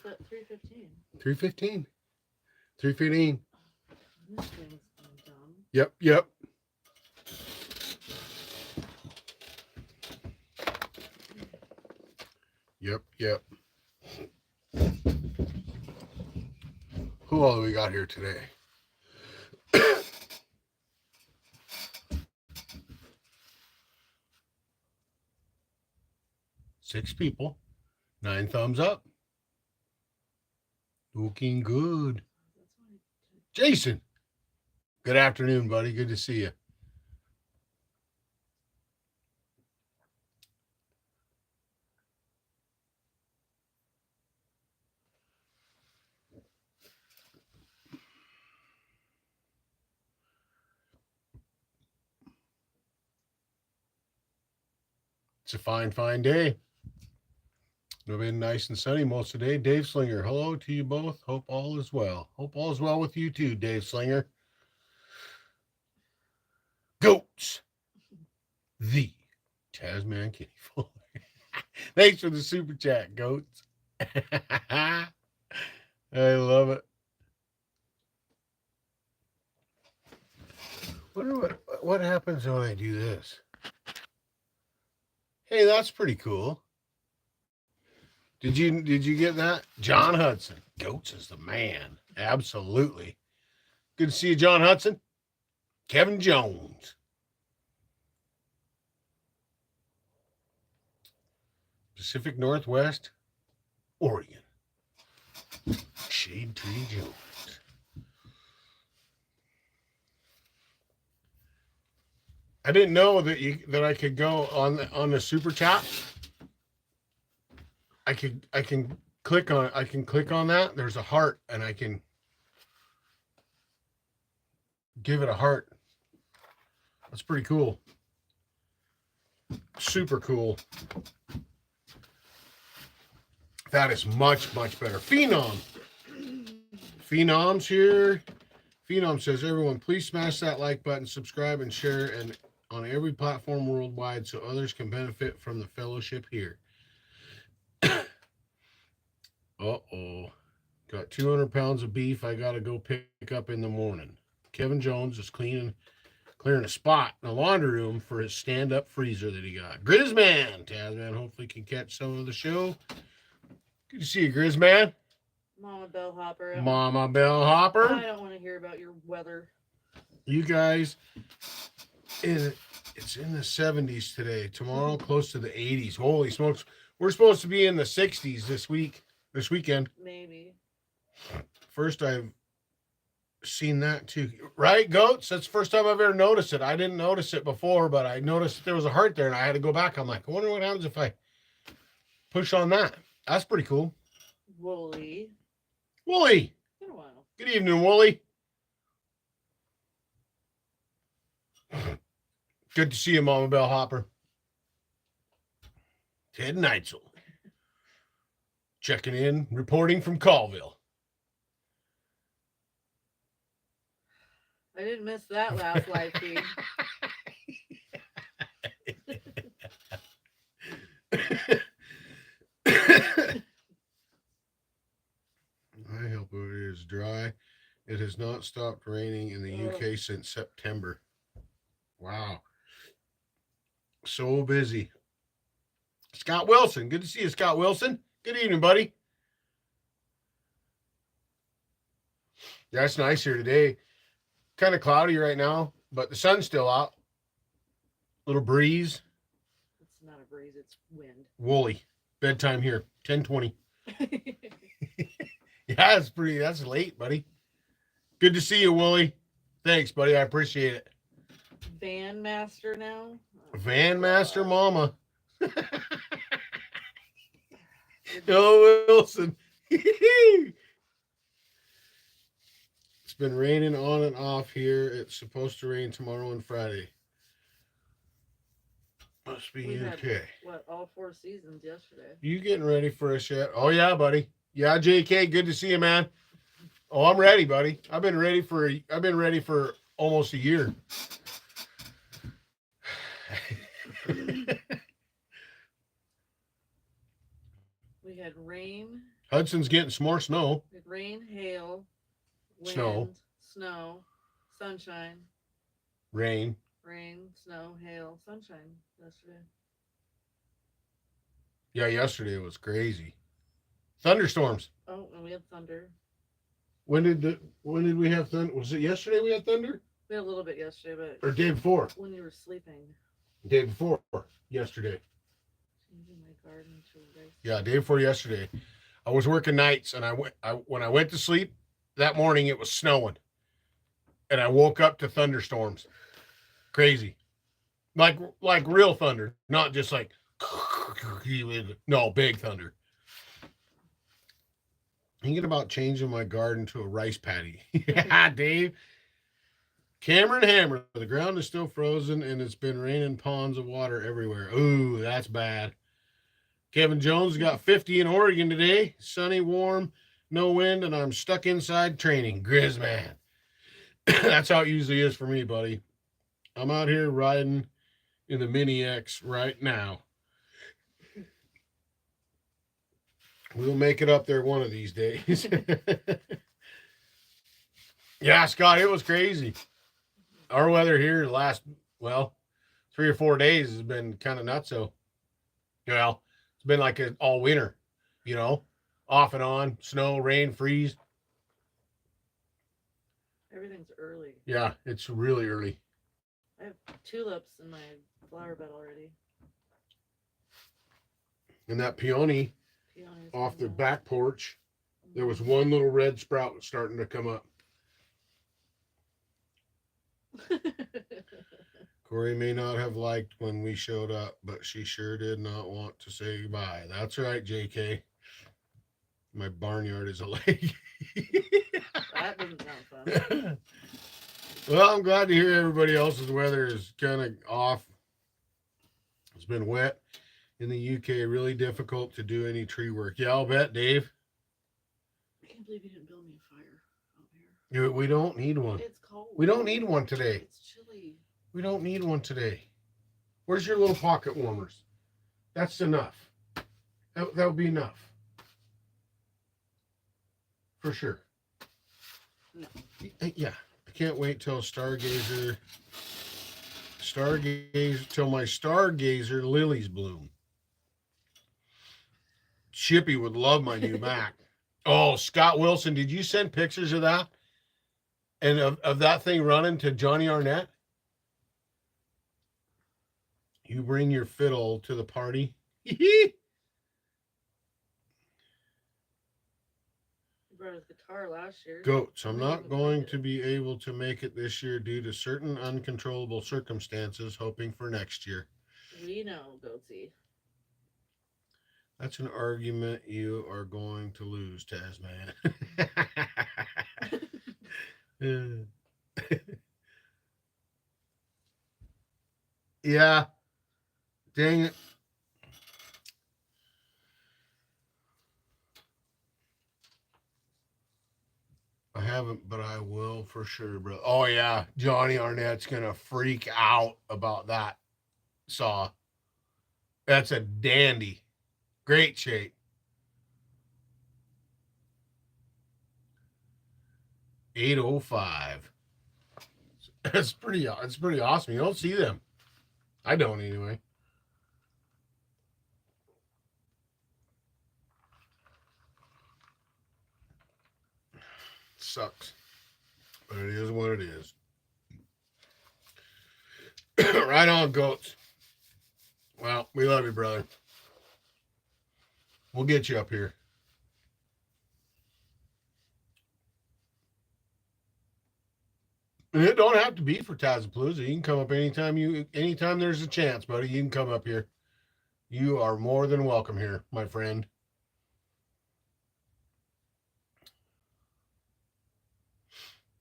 It's at 3:15. 3:15. 3:15. This thing's dumb. Yep, yep. Yep, yep. Who all do we got here today? Six people. 9 thumbs up. Looking good. Jason. Good afternoon, buddy. Good to see you. It's a fine, fine day. It'll be nice and sunny most of the day. Dave Slinger, hello to you both. Hope all is well. Hope all is well with you too, Dave Slinger. Goats. The TazMan-Kenny Fuller. Thanks for the super chat, Goats. I love it. Wonder what happens when I do this. Hey, that's pretty cool. Did you get that? John Hudson. Goats is the man. Absolutely. Good to see you, John Hudson. Kevin Jones. Pacific Northwest, Oregon. Shade Tree Jones. I didn't know that I could go on the super chat. I can click on that. There's a heart, and I can give it a heart. That's pretty cool. Super cool. That is much, much better. Phenom's here. Phenom says, everyone, please smash that like button, subscribe, and share and on every platform worldwide so others can benefit from the fellowship here. Uh-oh. Got 200 pounds of beef I got to go pick up in the morning. Kevin Jones is clearing a spot in the laundry room for his stand-up freezer that he got. Grizzman. Tazman hopefully can catch some of the show. Good to see you, Grizzman. Mama Bellhopper. Mama Bellhopper. I don't want to hear about your weather. You guys, it's in the 70s today. Tomorrow, close to the 80s. Holy smokes. We're supposed to be in the 60s this weekend. Maybe. First I've seen that too. Right, Goats? That's the first time I've ever noticed it. I didn't notice it before, but I noticed there was a heart there, and I had to go back. I'm like, I wonder what happens if I push on that. That's pretty cool. Wooly. Wooly. Been a while. Good evening, Wooly. Good to see you, Mama Bellhopper. Ted Neitzel. Checking in, reporting from Colville. I didn't miss that last live feed. I hope it is dry. It has not stopped raining in the UK since September. Wow. So busy. Scott Wilson. Good to see you, Scott Wilson. Good evening, buddy. Yeah, it's nice here today. Kind of cloudy right now, but the sun's still out. Little breeze. It's not a breeze, it's wind. Woolly. Bedtime here. 10:20. Yeah, that's late, buddy. Good to see you, Wooly. Thanks, buddy. I appreciate it. Van Master now? Van Master Mama. Oh, Wilson. It's been raining on and off here. It's supposed to rain tomorrow and Friday. Must be okay. All 4 seasons yesterday. You getting ready for us yet? Oh, yeah, buddy. Yeah, JK, good to see you, man. Oh, I'm ready, buddy. I've been ready for almost a year. We had rain. Hudson's getting some more snow. We had rain, hail, wind, Snow. snow, sunshine, Rain. rain, snow, hail, sunshine yesterday. Yeah, yesterday was crazy. Thunderstorms. Oh, and we had thunder. When did we have thunder? Was it yesterday we had thunder? We had a little bit yesterday, Or but day before? when you were sleeping, Day before yesterday. changing my garden to rice. Yeah, day before yesterday. I was working nights, and when I went to sleep that morning, it was snowing, and I woke up to thunderstorms. Crazy, like real thunder, not just like no big thunder. Thinking about changing my garden to a rice paddy. Yeah, Dave. Cameron Hammer. The ground is still frozen, and it's been raining ponds of water everywhere. Ooh, that's bad. Kevin Jones got 50 in Oregon today. Sunny, warm, no wind, and I'm stuck inside training. Grizz man. That's how it usually is for me, buddy. I'm out here riding in the Mini X right now. We'll make it up there one of these days. Yeah, Scott, it was crazy. Our weather here the last, 3 or 4 days has been kind of nutso. Well, it's been like all winter, off and on, snow, rain, freeze. Everything's early. Yeah, it's really early. I have tulips in my flower bed already. And that peony Peonies off and the that. back porch, there was one little red sprout starting to come up. Corey may not have liked when we showed up, but she sure did not want to say goodbye. That's right, JK. My barnyard is a lake. That doesn't sound fun. Well, I'm glad to hear everybody else's weather is kind of off. It's been wet in the UK, really difficult to do any tree work. Yeah, I'll bet, Dave. I can't believe you didn't build me a fire out here. We don't need one. It's cold. We don't need one today. It's chilly. We don't need one today. Where's your little pocket warmers? That's enough. That would be enough. For sure. No. Yeah. I can't wait till till my stargazer lilies bloom. Chippy would love my new Mac. Oh, Scott Wilson, did you send pictures of that? And of that thing running to Johnny Arnett? You bring your fiddle to the party. He brought his guitar last year. Goats, I'm not going to be able to make it this year due to certain uncontrollable circumstances, hoping for next year. We know, Goatsy. That's an argument you are going to lose, TazMan. Yeah. Dang it. I haven't, but I will for sure, bro. Oh, yeah. Johnny Arnett's going to freak out about that saw. That's a dandy. Great shape. 805. It's pretty awesome. You don't see them. I don't anyway. Sucks. But it is what it is. Right on, goats. Well, we love you, brother. We'll get you up here. And it don't have to be for Tazapalooza. You can come up anytime there's a chance, buddy. You can come up here. You are more than welcome here, my friend.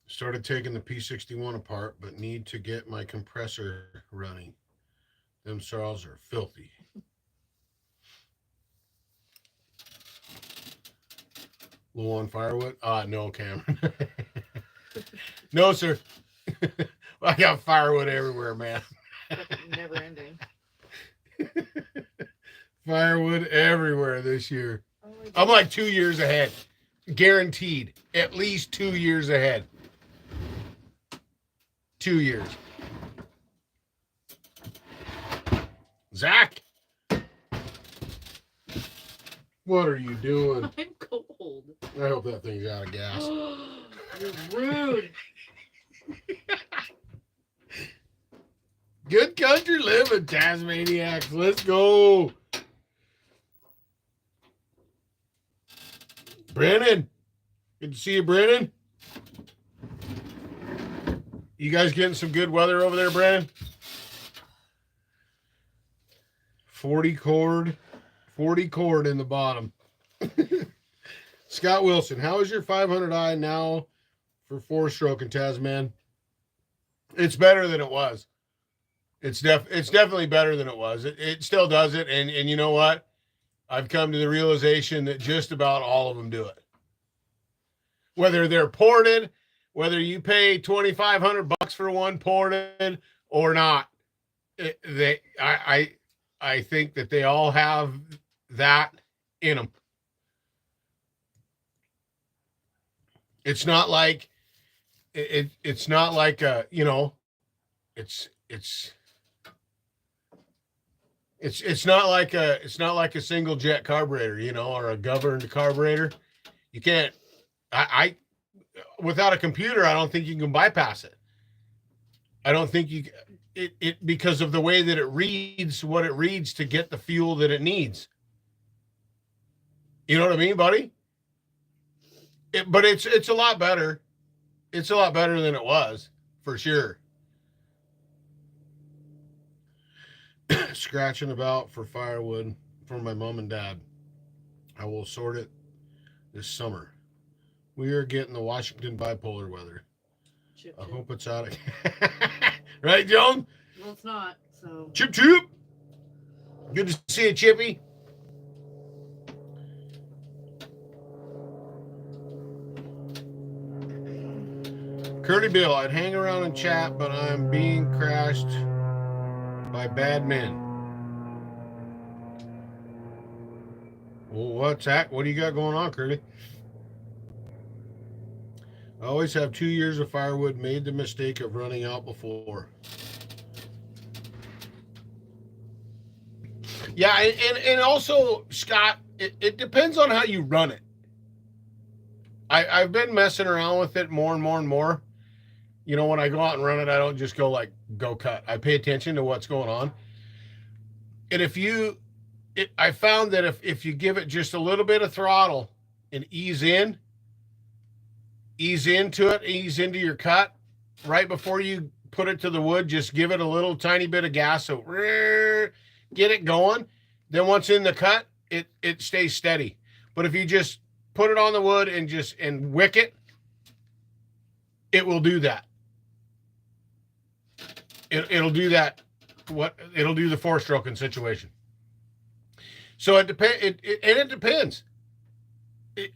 Started taking the P61 apart, but need to get my compressor running. Them saws are filthy. Low on firewood? No, Cameron. No, sir. I got firewood everywhere, man. Never ending. Firewood everywhere this year. I'm like 2 years ahead. Guaranteed. At least 2 years ahead. 2 years. Zach, what are you doing? I'm cold. I hope that thing's out of gas. You're rude. Good country living, Tasmaniacs. Let's go. Brennan. Good to see you, Brennan. You guys getting some good weather over there, Brennan? 40 cord in the bottom. Scott Wilson, how is your 500i now for 4-stroke in Tasman? It's better than it was. It's definitely better than it was. It still does it, and you know what? I've come to the realization that just about all of them do it. Whether they're ported, whether you pay $2,500 for one ported or not, I think that they all have that in them. It's not like it's not like a, you know, it's not like a single jet carburetor, you know, or a governed carburetor. You can't I without a computer, I don't think you can bypass it. I don't think you it because of the way that it reads what it reads to get the fuel that it needs. You know what I mean, buddy? But it's a lot better. It's a lot better than it was, for sure. Scratching about for firewood for my mom and dad. I will sort it this summer. We are getting the Washington bipolar weather. Chip, I chip. hope it's out of right, Joan? Well, it's not, so. Chip chip. Good to see you, Chippy. Curly Bill, I'd hang around and chat, but I'm being crashed by bad men. Well, what's that? What do you got going on, Curly? I always have 2 years of firewood, made the mistake of running out before. Yeah, and also, Scott, it depends on how you run it. I've been messing around with it more and more and more. You know, when I go out and run it, I don't just go like, go cut. I pay attention to what's going on. And I found that if you give it just a little bit of throttle and ease into it, ease into your cut, right before you put it to the wood, just give it a little tiny bit of gas. So get it going. Then once in the cut, it stays steady. But if you just put it on the wood and wick it, it will do that. It'll do that. It'll do the 4-stroking situation. So it depends.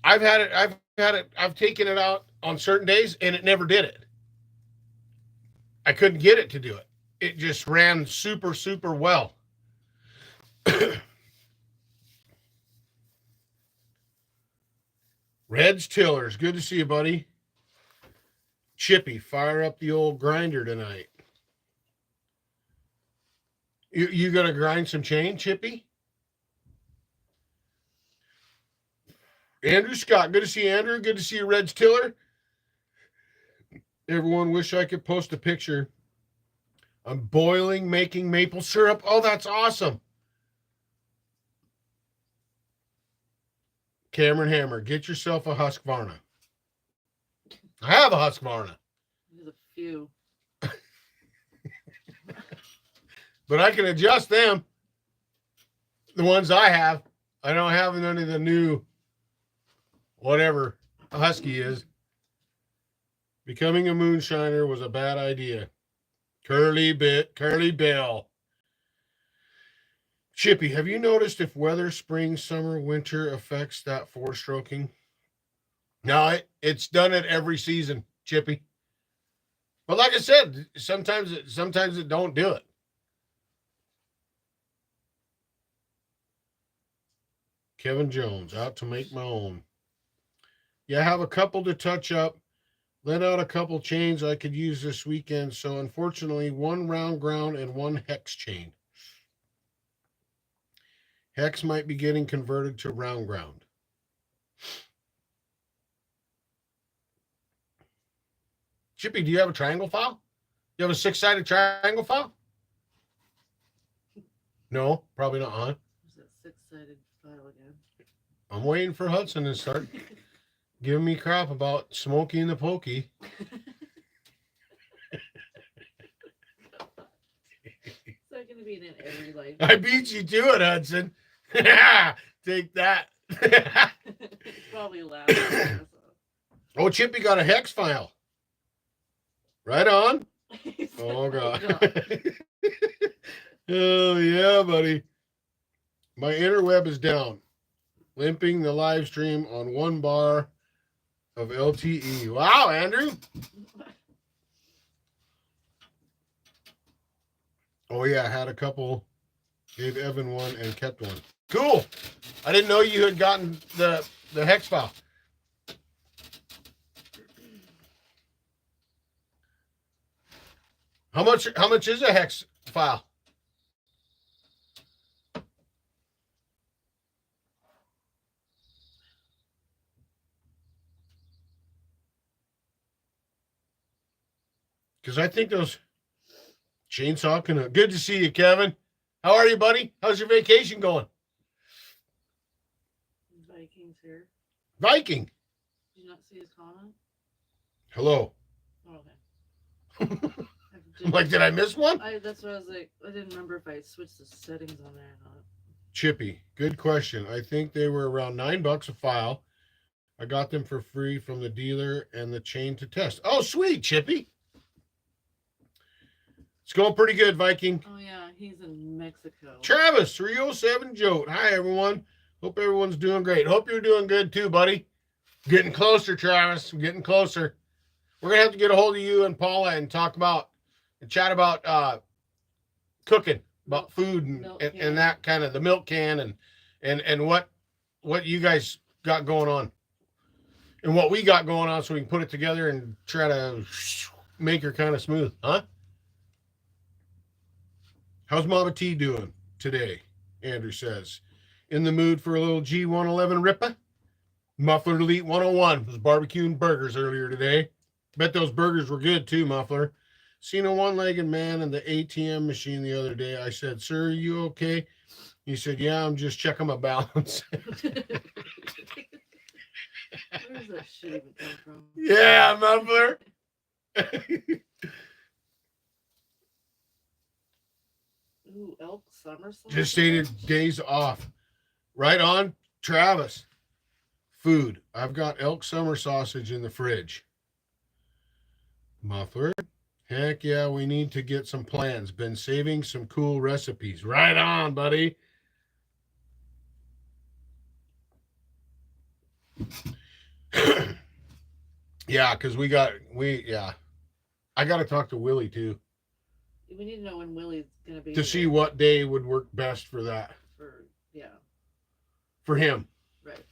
I've taken it out on certain days and it never did it. I couldn't get it to do it. It just ran super, super well. Red's Tillers, good to see you, buddy. Chippy, fire up the old grinder tonight. You gonna grind some chain, Chippy? Andrew Scott, good to see you, Andrew. Good to see you, Red's Tiller. Everyone, wish I could post a picture. I'm boiling, making maple syrup. Oh, that's awesome. Cameron Hammer, get yourself a Husqvarna. I have a Husqvarna. There's a few. But I can adjust them. The ones I have. I don't have none of the new whatever a Husky is. Becoming a moonshiner was a bad idea. Curly Bill. Chippy, have you noticed if weather, spring, summer, winter affects that 4-stroking? No, it's done it every season, Chippy. But like I said, sometimes it don't do it. Kevin Jones, out to make my own. Yeah, I have a couple to touch up. Let out a couple chains I could use this weekend. So unfortunately, one round ground and one hex chain. Hex might be getting converted to round ground. Chippy, do you have a triangle file? You have a 6-sided triangle file? No, probably not, huh? There's that 6-sided file again. I'm waiting for Hudson to start giving me crap about Smokey and the Pokey. It's not going to be in every life. I beat you to it, Hudson. Take that. Probably laugh. Oh, Chippy got a hex file. Right on. Oh, God. Oh, yeah, buddy. My interweb is down. Limping the live stream on 1 bar of LTE. Wow, Andrew. Oh, yeah, I had a couple. Gave Evan one and kept one. Cool. I didn't know you had gotten the hex file. How much is a hex file? Because I think those chainsaw can. Good to see you, Kevin. How are you, buddy? How's your vacation going? Vikings here. Viking. Did you not see his comment? Hello. Oh, okay. I'm like, did I miss one? That's what I was like. I didn't remember if I switched the settings on there or not. Chippy, good question. I think they were around $9 a file. I got them for free from the dealer and the chain to test. Oh, sweet, Chippy. It's going pretty good, Viking. Oh, yeah. He's in Mexico. Travis, 307 Jote. Hi, everyone. Hope everyone's doing great. Hope you're doing good, too, buddy. Getting closer, Travis. Getting closer. We're going to have to get a hold of you and Paula and talk about and chat about cooking, about food and that kind of the milk can and what you guys got going on and what we got going on so we can put it together and try to make her kind of smooth, huh? How's Mama T doing today? Andrew says. In the mood for a little G111 Rippa? Muffler Elite 101 was barbecuing burgers earlier today. Bet those burgers were good too, Muffler. Seen a one-legged man in the ATM machine the other day. I said, sir, are you okay? He said, yeah, I'm just checking my balance. Where does that shit even come from? Yeah, Muffler. Ooh, elk summer sausage? Just stated days off. Right on, Travis. Food. I've got elk summer sausage in the fridge. Muffler. Heck yeah, we need to get some plans. Been saving some cool recipes. Right on, buddy. Yeah, because I got to talk to Willie too. We need to know when Willie's going to be. To see what day would work best for that. For him. Right.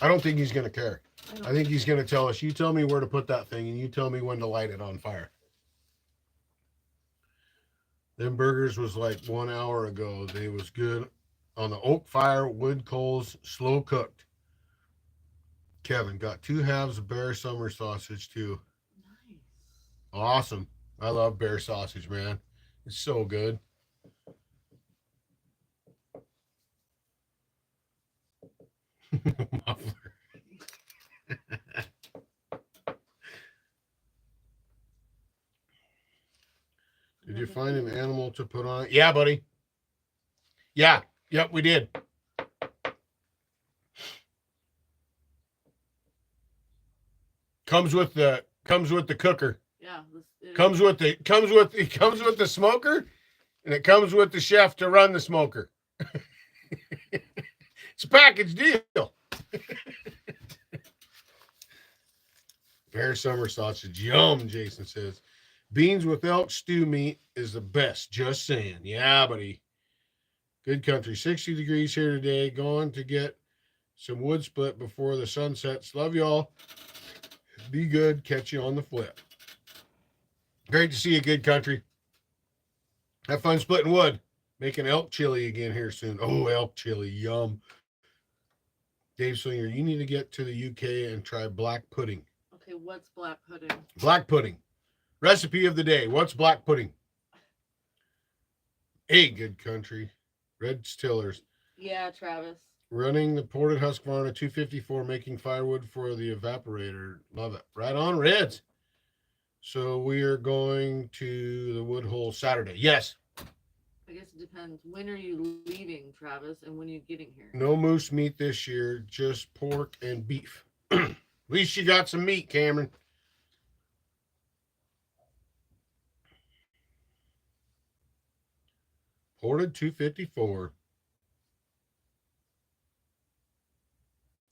I don't think he's going to care. I think he's going to tell us, you tell me where to put that thing and you tell me when to light it on fire. Them burgers was like 1 hour ago. They was good on the oak fire, wood coals, slow cooked. Kevin got 2 halves of bear summer sausage too. Nice. Awesome. I love bear sausage, man. It's so good. Did you find an animal to put on it? Yeah, buddy. Yeah. Yep, we did. Comes with the cooker. Yeah. Comes with the smoker, and it comes with the chef to run the smoker. It's a package deal. Bear summer sausage, yum, Jason says. Beans with elk stew meat is the best. Just saying. Yeah, buddy. Good country. 60 degrees here today. Going to get some wood split before the sun sets. Love y'all. Be good. Catch you on the flip. Great to see you, good country. Have fun splitting wood. Making elk chili again here soon. Oh, elk chili. Yum. Dave Slinger, you need to get to the UK and try black pudding. Okay, what's black pudding? Black pudding. Recipe of the day. What's black pudding? Hey, good country. Red Stillers. Yeah, Travis. Running the ported Husqvarna 254, making firewood for the evaporator. Love it. Right on, Reds. So we are going to the Woodhull Saturday. Yes. I guess it depends. When are you leaving, Travis, and when are you getting here? No moose meat this year, just pork and beef. At least you got some meat, Cameron. Ported 254.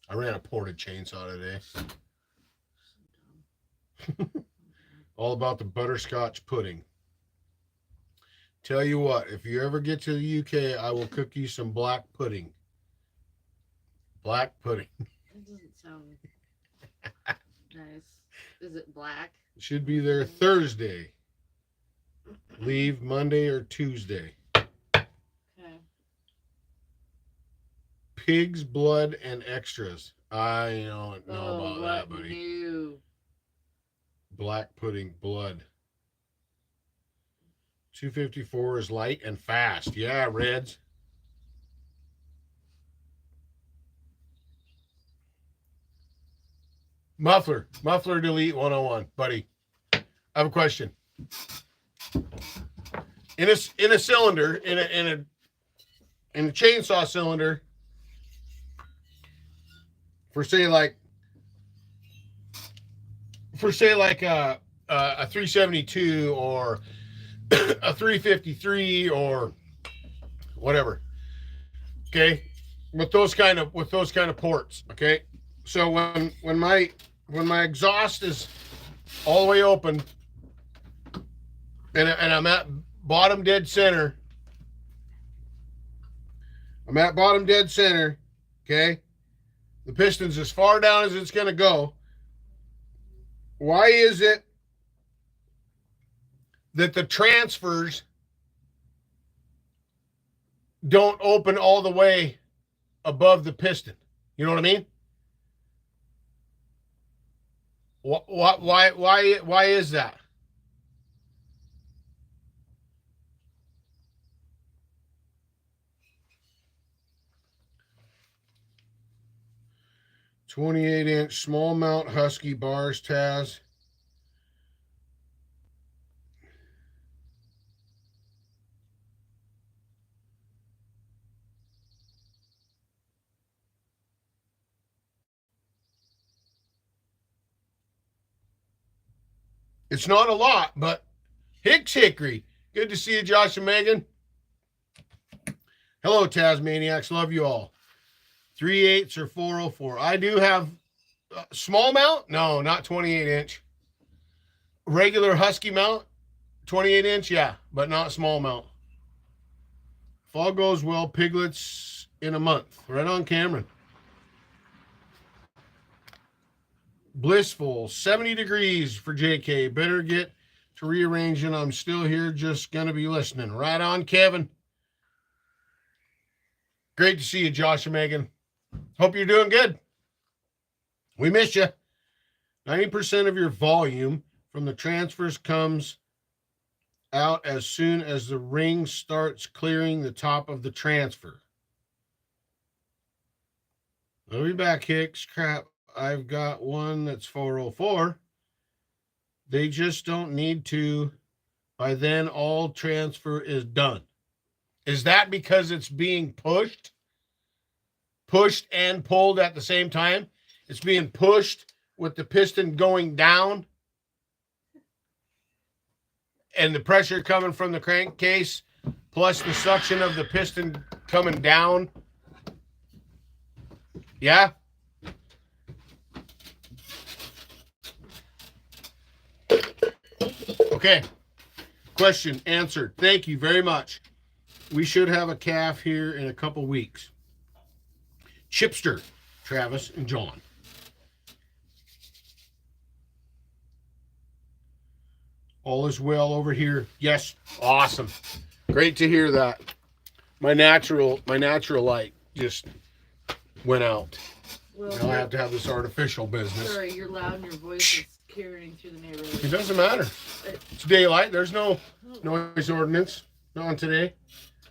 I ran a ported chainsaw today. All about the butterscotch pudding. Tell you what, if you ever get to the UK, I will cook you some black pudding. Black pudding. That doesn't sound nice. Is it black? Should be there Thursday. Leave Monday or Tuesday. Okay. Pig's blood and extras. I don't know about what that, buddy. new? Black pudding blood. 254 is light and fast. Yeah, Reds. Muffler delete 101, buddy. I have a question. In a cylinder, in a chainsaw cylinder, for say like a 372 or a 353 or whatever. Okay, with those kind of ports. Okay, so when my exhaust is all the way open and I'm at bottom dead center. Okay, the piston's as far down as it's going to go. Why is it that the transfers don't open all the way above the piston? You know what I mean? Why is that? "28-inch small mount Husky bars, Taz." It's not a lot, but Hickory. Good to see you, Josh and Megan. Hello, Tasmaniacs. Love you all. 3/8 or 404. I do have small mount. No, not 28-inch. Regular Husky mount, 28-inch. Yeah, but not small mount. If all goes well, piglets in a month. Right on, Cameron. Blissful, 70 degrees for JK. Better get to rearranging. I'm still here, just going to be listening. Right on, Kevin. Great to see you, Josh and Megan. Hope you're doing good. We miss you. 90% of your volume from the transfers comes out as soon as the ring starts clearing the top of the transfer. I'll be back, Hicks. Crap. I've got one that's 404. They just don't need to. By then, all transfer is done. Is that because it's being pushed and pulled at the same time? It's being pushed with the piston going down and the pressure coming from the crankcase plus the suction of the piston coming down. Yeah? Okay. Question answered. Thank you very much. we should have a calf here in a couple weeks. Chipster, Travis, and John. All is well over here. Yes, awesome. Great to hear that. My natural light just went out. Well, Now I have to have this artificial business. sorry, you're loud and your voice is carrying through the neighborhood. It doesn't matter. It's daylight. There's no noise ordinance. Not on today.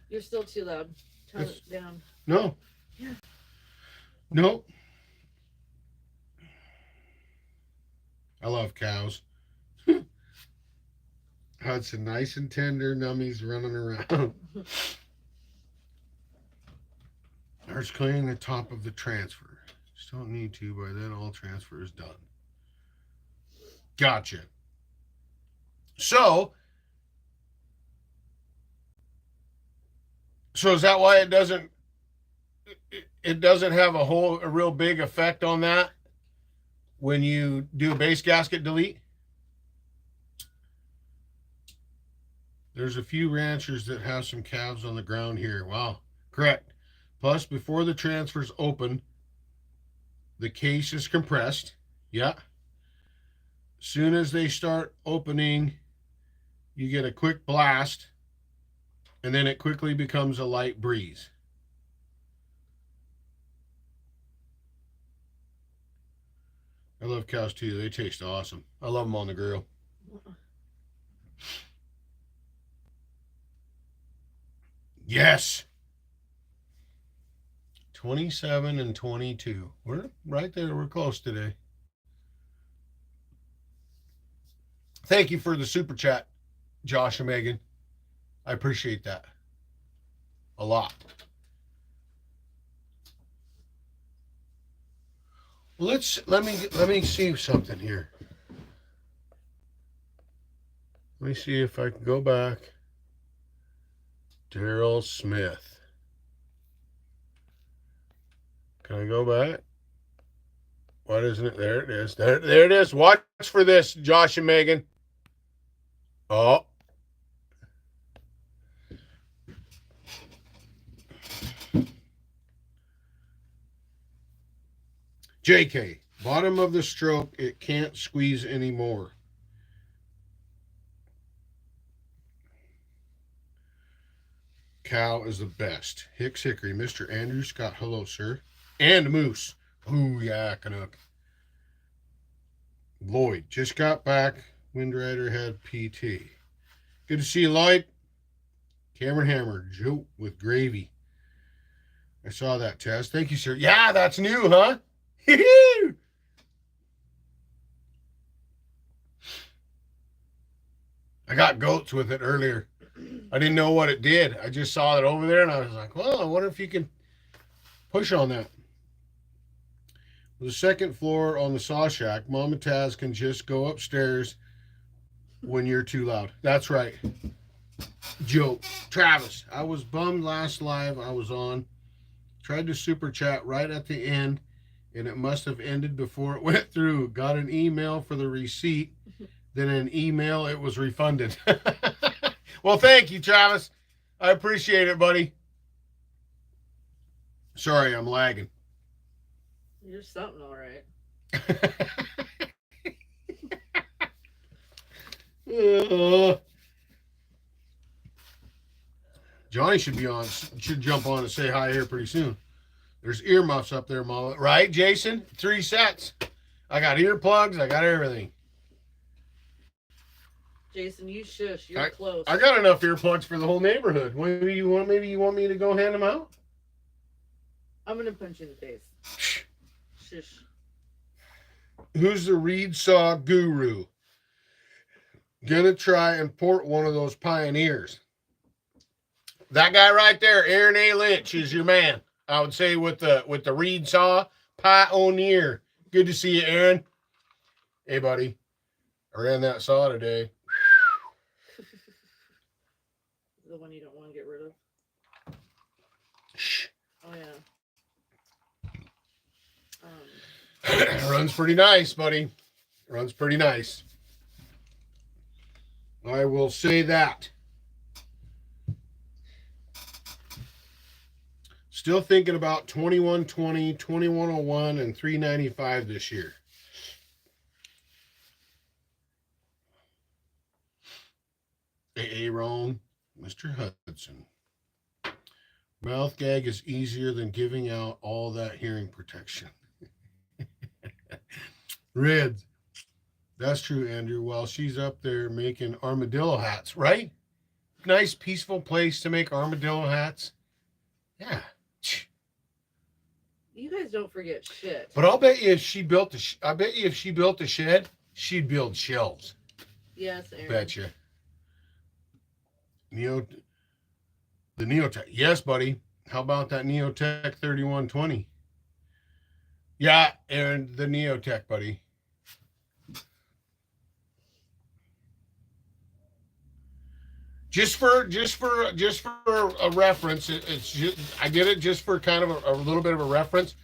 You're still too loud. Turn it down. No. Yeah. No. I love cows. Hudson, nice and tender, nummies running around. There's cleaning the top of the transfer. Just don't need to, by then all transfer is done. Gotcha. So is that why it doesn't have a real big effect on that when you do a base gasket delete? There's a few ranchers that have some calves on the ground here. Wow. Correct. Plus, before the transfer's open, the case is compressed. Yeah. Soon as they start opening, you get a quick blast, and then it quickly becomes a light breeze. I love cows too. They taste awesome. I love them on the grill. Yes. 27 and 22. We're right there. We're close today. Thank you for the super chat, Josh and Megan. I appreciate that a lot. Well, let me see something here. Let me see if I can go back. Daryl Smith. Can I go back? Why isn't it? There it is. There it is. Watch for this, Josh and Megan. Oh. JK, bottom of the stroke, it can't squeeze anymore. Cow is the best. Hicks Hickory, Mr. Andrew Scott, hello, sir. And Moose. Ooh, yeah, Canuck. Lloyd, just got back. Windrider had PT. Good to see you, Lloyd. Cameron Hammer, Joe with gravy. I saw that, Taz. Thank you, sir. Yeah, that's new, huh? I got goats with it earlier. I didn't know what it did. I just saw it over there, and I was like, well, I wonder if you can push on that. The second floor on the saw shack, Mom and Taz can just go upstairs when you're too loud. That's right. Joe, Travis, I was bummed last live I was on. Tried to super chat right at the end, and it must have ended before it went through. Got an email for the receipt, then an email it was refunded. Well, thank you, Travis. I appreciate it, buddy. Sorry, I'm lagging. You're something, all right. Johnny should jump on and say hi here pretty soon. There's earmuffs up there, Mama. Right, Jason? 3 sets. I got earplugs. I got everything. Jason, you shush. You're close. I got enough earplugs for the whole neighborhood. Maybe you want me to go hand them out? I'm gonna punch you in the face. Shush. Who's the reed saw guru? Gonna try and port one of those pioneers. That guy right there, Aaron A. Lynch, is your man. I would say with the reed saw pioneer. Good to see you, Aaron. Hey, buddy. I ran that saw today. The one you don't want to get rid of. Shh. Oh yeah. Runs pretty nice, buddy. Runs pretty nice. I will say that. Still thinking about 2120, 2101, and 395 this year. Aaron, Mr. Hudson. Mouth gag is easier than giving out all that hearing protection. Reds. That's true, Andrew. While she's up there making armadillo hats, right? Nice, peaceful place to make armadillo hats. Yeah. You guys don't forget shit. But I'll bet you if she built a shed, she'd build shelves. Yes, Aaron. Betcha. The Neotech. Yes, buddy. How about that Neotech 3120? Yeah, Aaron, the Neotech, buddy. Just for a reference, it's just, I did it just for kind of a little bit of a reference.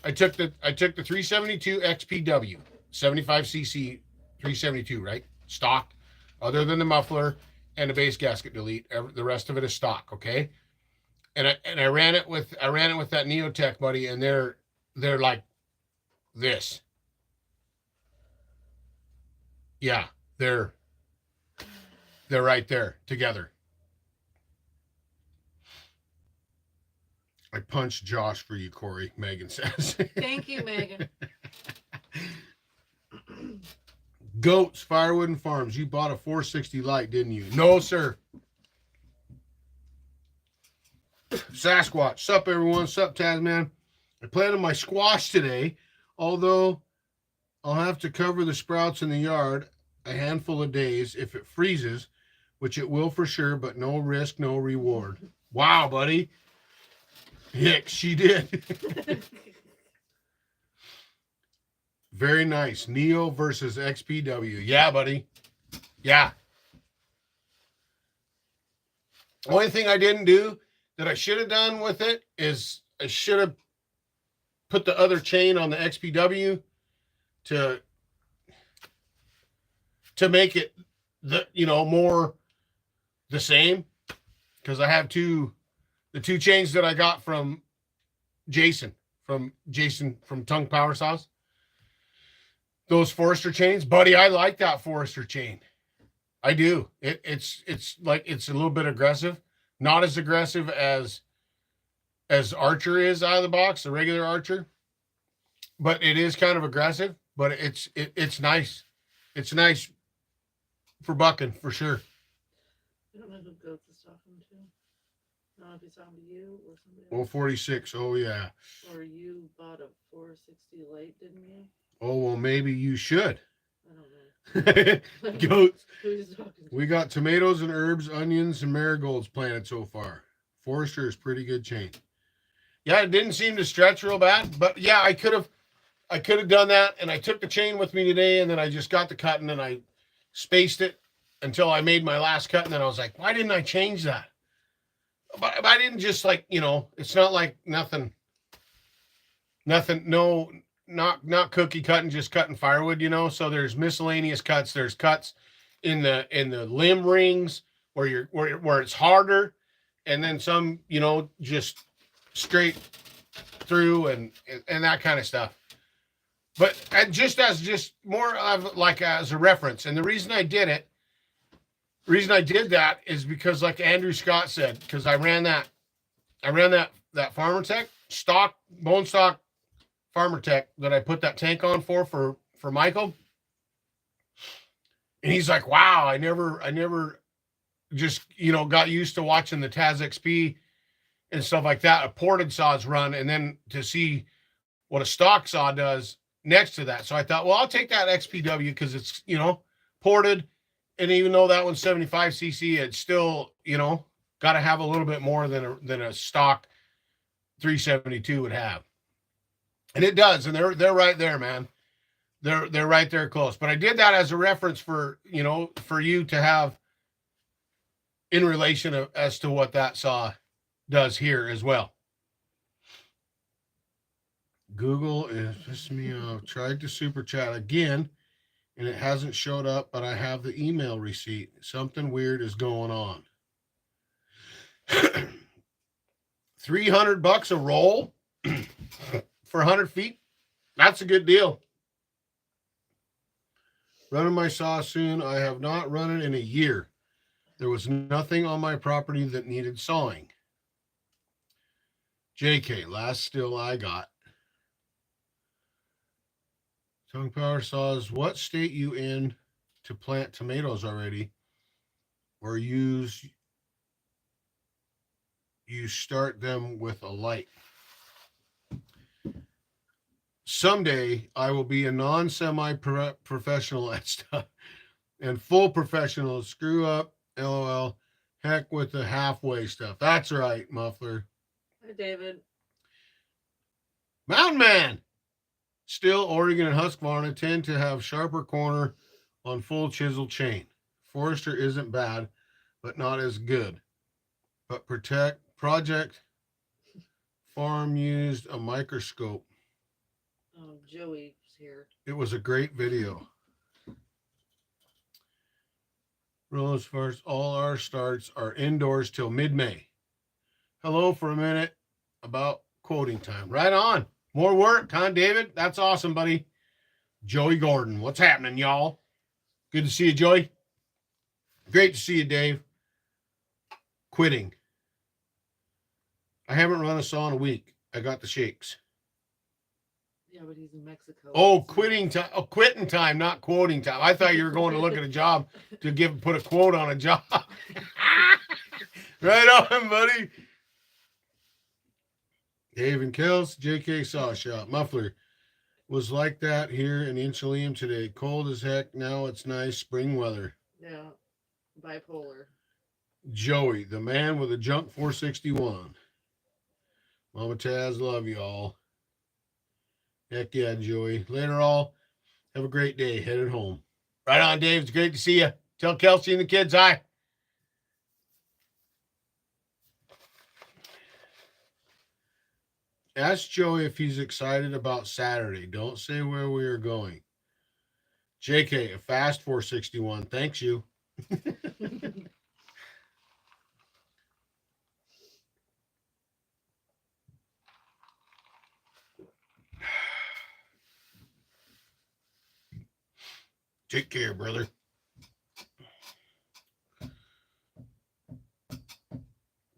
I took the 372 XPW 75cc 372, right? Stock, other than the muffler and the base gasket delete. The rest of it is stock, okay? And I ran it with that Neotech, buddy, and they're like this. Yeah, they're right there together. I punched Josh for you, Corey, Megan says. Thank you, Megan. Goats, Firewood and Farms. You bought a 460 light, didn't you? No, sir. Sasquatch. Sup, everyone. Sup, Tasman. I planted my squash today, although I'll have to cover the sprouts in the yard a handful of days if it freezes, which it will for sure, but no risk, no reward. Wow, buddy. Heck, she did. Very nice. Neo versus XPW. Yeah, buddy. Yeah. Only thing I didn't do that I should have done with it is I should have put the other chain on the XPW to make it more the same, because I have the two chains that I got from Jason from Tongue Power Saws. Those Forester chains, buddy, I like that Forester chain. I do. It's like, it's a little bit aggressive, not as aggressive as Archer is out of the box, the regular Archer, but it is kind of aggressive. But it's nice. It's nice for bucking for sure. I don't know who Goats is talking to. I don't know if he's talking to you or somebody else. 046. Oh yeah. Or you bought a 460 light, didn't you? Oh well, maybe you should. I don't know. Goats. Who's talking to? We got tomatoes and herbs, onions and marigolds planted so far. Forester is pretty good chain. Yeah, it didn't seem to stretch real bad, but yeah, I could have done that. And I took the chain with me today, and then I just got the cutting and I spaced it until I made my last cut, and then I was like, why didn't I change that? But I didn't just it's not like nothing, no, not cookie cutting, just cutting firewood, so there's miscellaneous cuts. There's cuts in the limb rings where it's harder, and then some, just straight through and that kind of stuff. But just more of like as a reference. And the reason I did that is because, like Andrew Scott said, because I ran that Farmer Tech stock, bone stock Farmer Tech that I put that tank on for Michael. And he's like, wow, I never just, got used to watching the Taz XP and stuff like that, a ported saws run, and then to see what a stock saw does next to that. So I thought, well, I'll take that XPW because it's, ported. And even though that one's 75cc, it's still, got to have a little bit more than a stock 372 would have. And it does. And they're right there, man. They're right there close. But I did that as a reference for you to have in relation as to what that saw does here as well. Google is pissing me off. Tried to super chat again, and it hasn't showed up, but I have the email receipt. Something weird is going on. $300 a roll for 100 feet. That's a good deal. Running my saw soon. I have not run it in a year. There was nothing on my property that needed sawing. JK, last still I got. Tongue power saws. What state you in to plant tomatoes already? Or you start them with a light? Someday I will be a non-semi-professional at stuff and full professional. Screw up, LOL. Heck with the halfway stuff. That's right, Muffler. Hi, David. Mountain Man. Still, Oregon and Husqvarna tend to have sharper corner on full chisel chain. Forester isn't bad, but not as good. But Project Farm used a microscope. Oh, Joey's here. It was a great video. Well, as far as all our starts are indoors till mid-May. Hello for a minute about quoting time. Right on. More work, huh, David? That's awesome, buddy. Joey Gordon. What's happening, y'all? Good to see you, Joey. Great to see you, Dave. Quitting. I haven't run a saw in a week. I got the shakes. Yeah, but he's in Mexico. Oh, quitting time. Oh, quitting time, not quoting time. I thought you were going to look at a job to put a quote on a job. Right on, buddy. Dave and Kels, JK Saw Shop. Muffler was like that here in Inchelium today. Cold as heck. Now it's nice spring weather. Yeah, bipolar. Joey, the man with a junk 461. Mama Taz, love y'all. Heck yeah, Joey. Later, all. Have a great day. Headed home. Right on, Dave. It's great to see you. Tell Kelsey and the kids hi. Ask Joey if he's excited about Saturday. Don't say where we are going. JK, a fast 461. Thanks you. Take care, brother.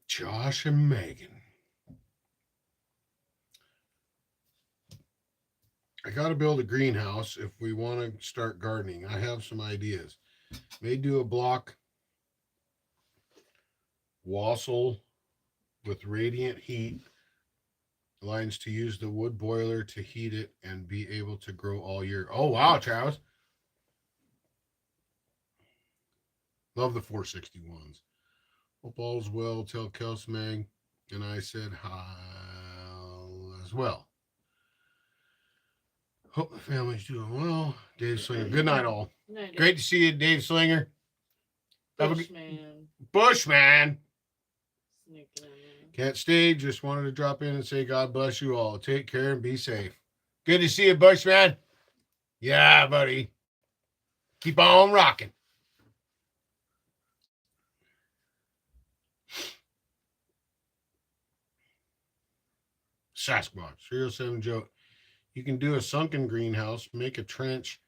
Josh and Megan. I got to build a greenhouse if we want to start gardening. I have some ideas. May do a block wassail with radiant heat lines to use the wood boiler to heat it and be able to grow all year. Oh, wow, Travis. Love the 461s. Hope all's well. Tell Kels Mag and I said hi as well. Hope the family's doing well. Dave Slinger. Good night, all. Night, Great to see you, Dave Slinger. Bushman. Bushman. Sneaking in there. Can't stay. Just wanted to drop in and say God bless you all. Take care and be safe. Good to see you, Bushman. Yeah, buddy. Keep on rocking. Sasquatch. 307 Joe. You can do a sunken greenhouse, make a trench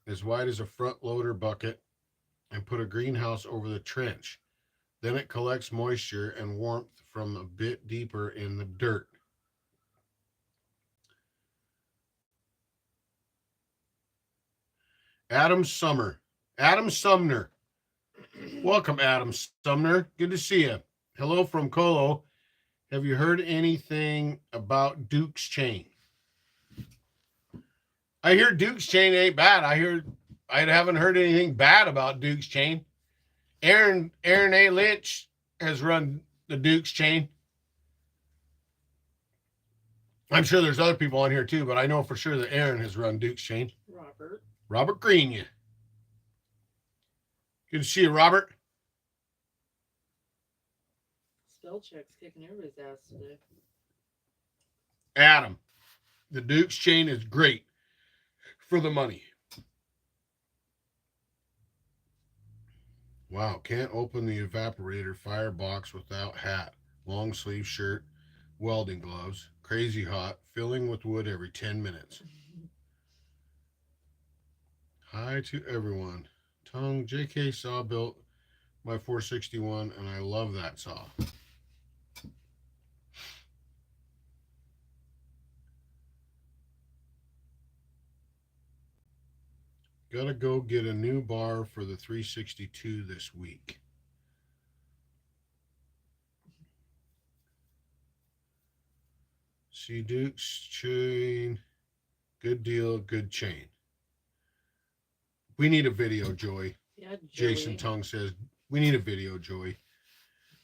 as wide as a front loader bucket, and put a greenhouse over the trench. Then it collects moisture and warmth from a bit deeper in the dirt. Adam Sumner. Welcome, Adam Sumner. Good to see you. Hello from Colo. Have you heard anything about Duke's chain? I hear Duke's chain ain't bad. I haven't heard anything bad about Duke's chain. Aaron A. Lynch has run the Duke's chain. I'm sure there's other people on here too, but I know for sure that Aaron has run Duke's chain. Robert Green, you. Good to see you, Robert. Spell check's kicking everybody's ass today. Adam, the Duke's chain is great for the money. Wow, can't open the evaporator firebox without hat, long sleeve shirt, welding gloves, crazy hot, filling with wood every 10 minutes. Hi to everyone. Tongue JK saw built my 461, and I love that saw. Gotta go get a new bar for the 362 this week. See Duke's chain. Good deal, good chain. We need a video, Joey. Yeah, Jason Tongue says, we need a video, Joey.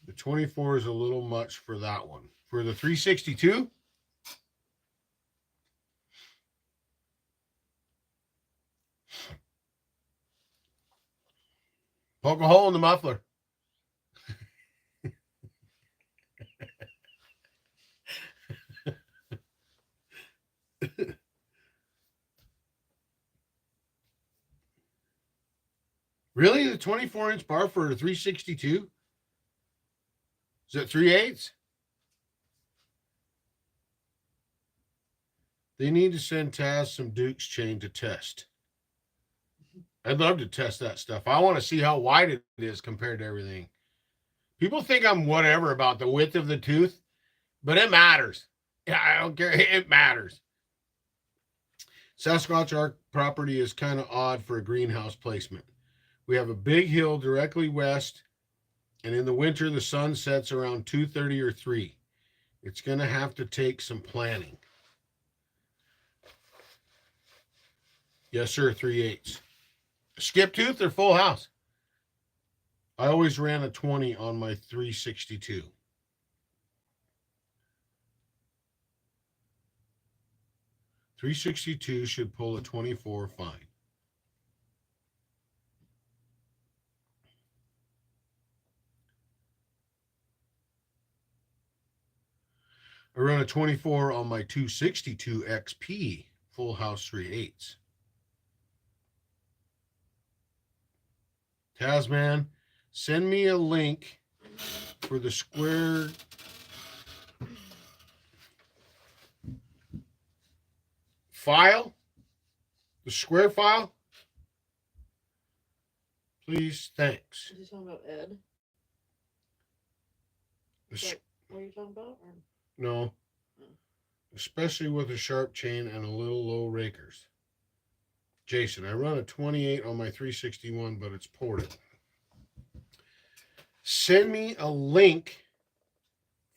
The 24 is a little much for that one. For the 362, poke a hole in the muffler. Really? The 24-inch bar for a 362? Is it 3/8? They need to send Taz some Duke's chain to test. I'd love to test that stuff. I want to see how wide it is compared to everything. People think I'm whatever about the width of the tooth, but it matters. Yeah, I don't care. It matters. Sasquatch Ark property is kind of odd for a greenhouse placement. We have a big hill directly west, and in the winter, the sun sets around 2:30 or 3. It's going to have to take some planning. Yes, sir, 3/8. Skip tooth or full house? I always ran a 20 on my 362. .362 should pull a 24 fine. I run a 24 on my 262 XP, full house 3/8. TazMan, send me a link for the square file, the square file. Please, thanks. Is he talking about Ed? What are you talking about? Or? No. Especially with a sharp chain and a little low rakers. Jason, I run a 28 on my 361, but it's ported. Send me a link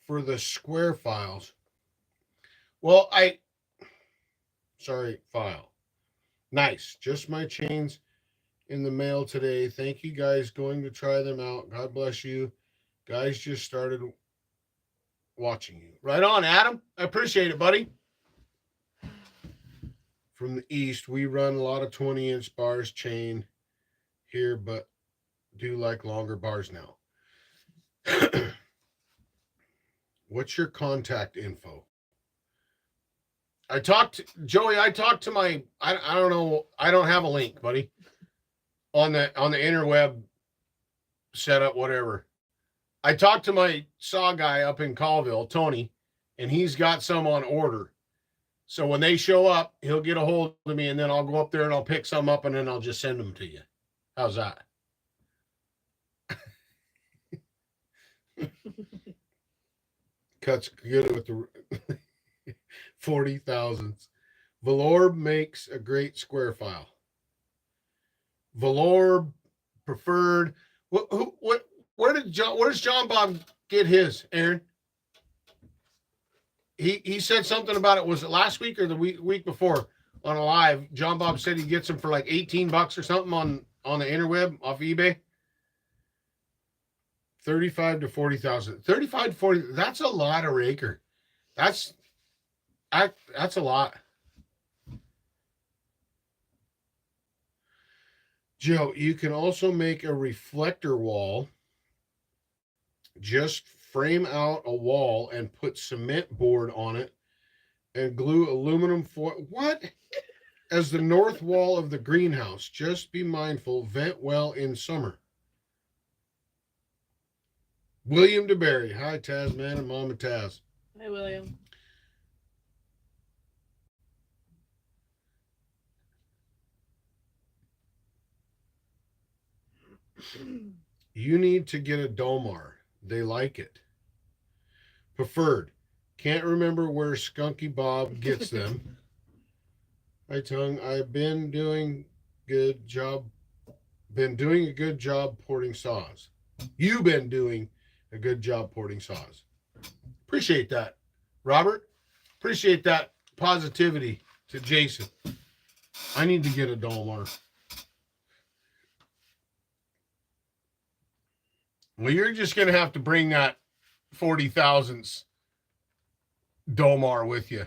for the square files. Well, file. Nice. Just my chains in the mail today. Thank you guys. Going to try them out. God bless you. Guys just started watching you. Right on, Adam. I appreciate it, buddy. From the east, we run a lot of 20-inch bars chain here, but do like longer bars now. What's your contact info? Joey, I talked to my, I don't know, I don't have a link, buddy, on the interweb setup, whatever. I talked to my saw guy up in Colville, Tony, and he's got some on order. So when they show up, he'll get a hold of me, and then I'll go up there and I'll pick some up, and then I'll just send them to you. How's that? Cuts good with the 40,000s. Valorb makes a great square file. Valorb preferred. Where does John Bob get his, Aaron? He said something about it. Was it last week or the week before on a live? John Bob said he gets them for like $18 or something on the interweb off eBay. 35 to 40,000. 35 to 40. That's a lot of raker. That's a lot. Joe, you can also make a reflector wall. Just frame out a wall and put cement board on it and glue aluminum foil. What? As the north wall of the greenhouse. Just be mindful, vent well in summer. William DeBerry. Hi, Taz, man, and Mama Taz. Hi, William. You need to get a Domar. They like it. Preferred. Can't remember where Skunky Bob gets them. Hi, Tongue. I've been doing good job. Been doing a good job porting saws. You've been doing a good job porting saws. Appreciate that, Robert. Appreciate that positivity to Jason. I need to get a Domar. Well, you're just going to have to bring that 40,000th Domar with you.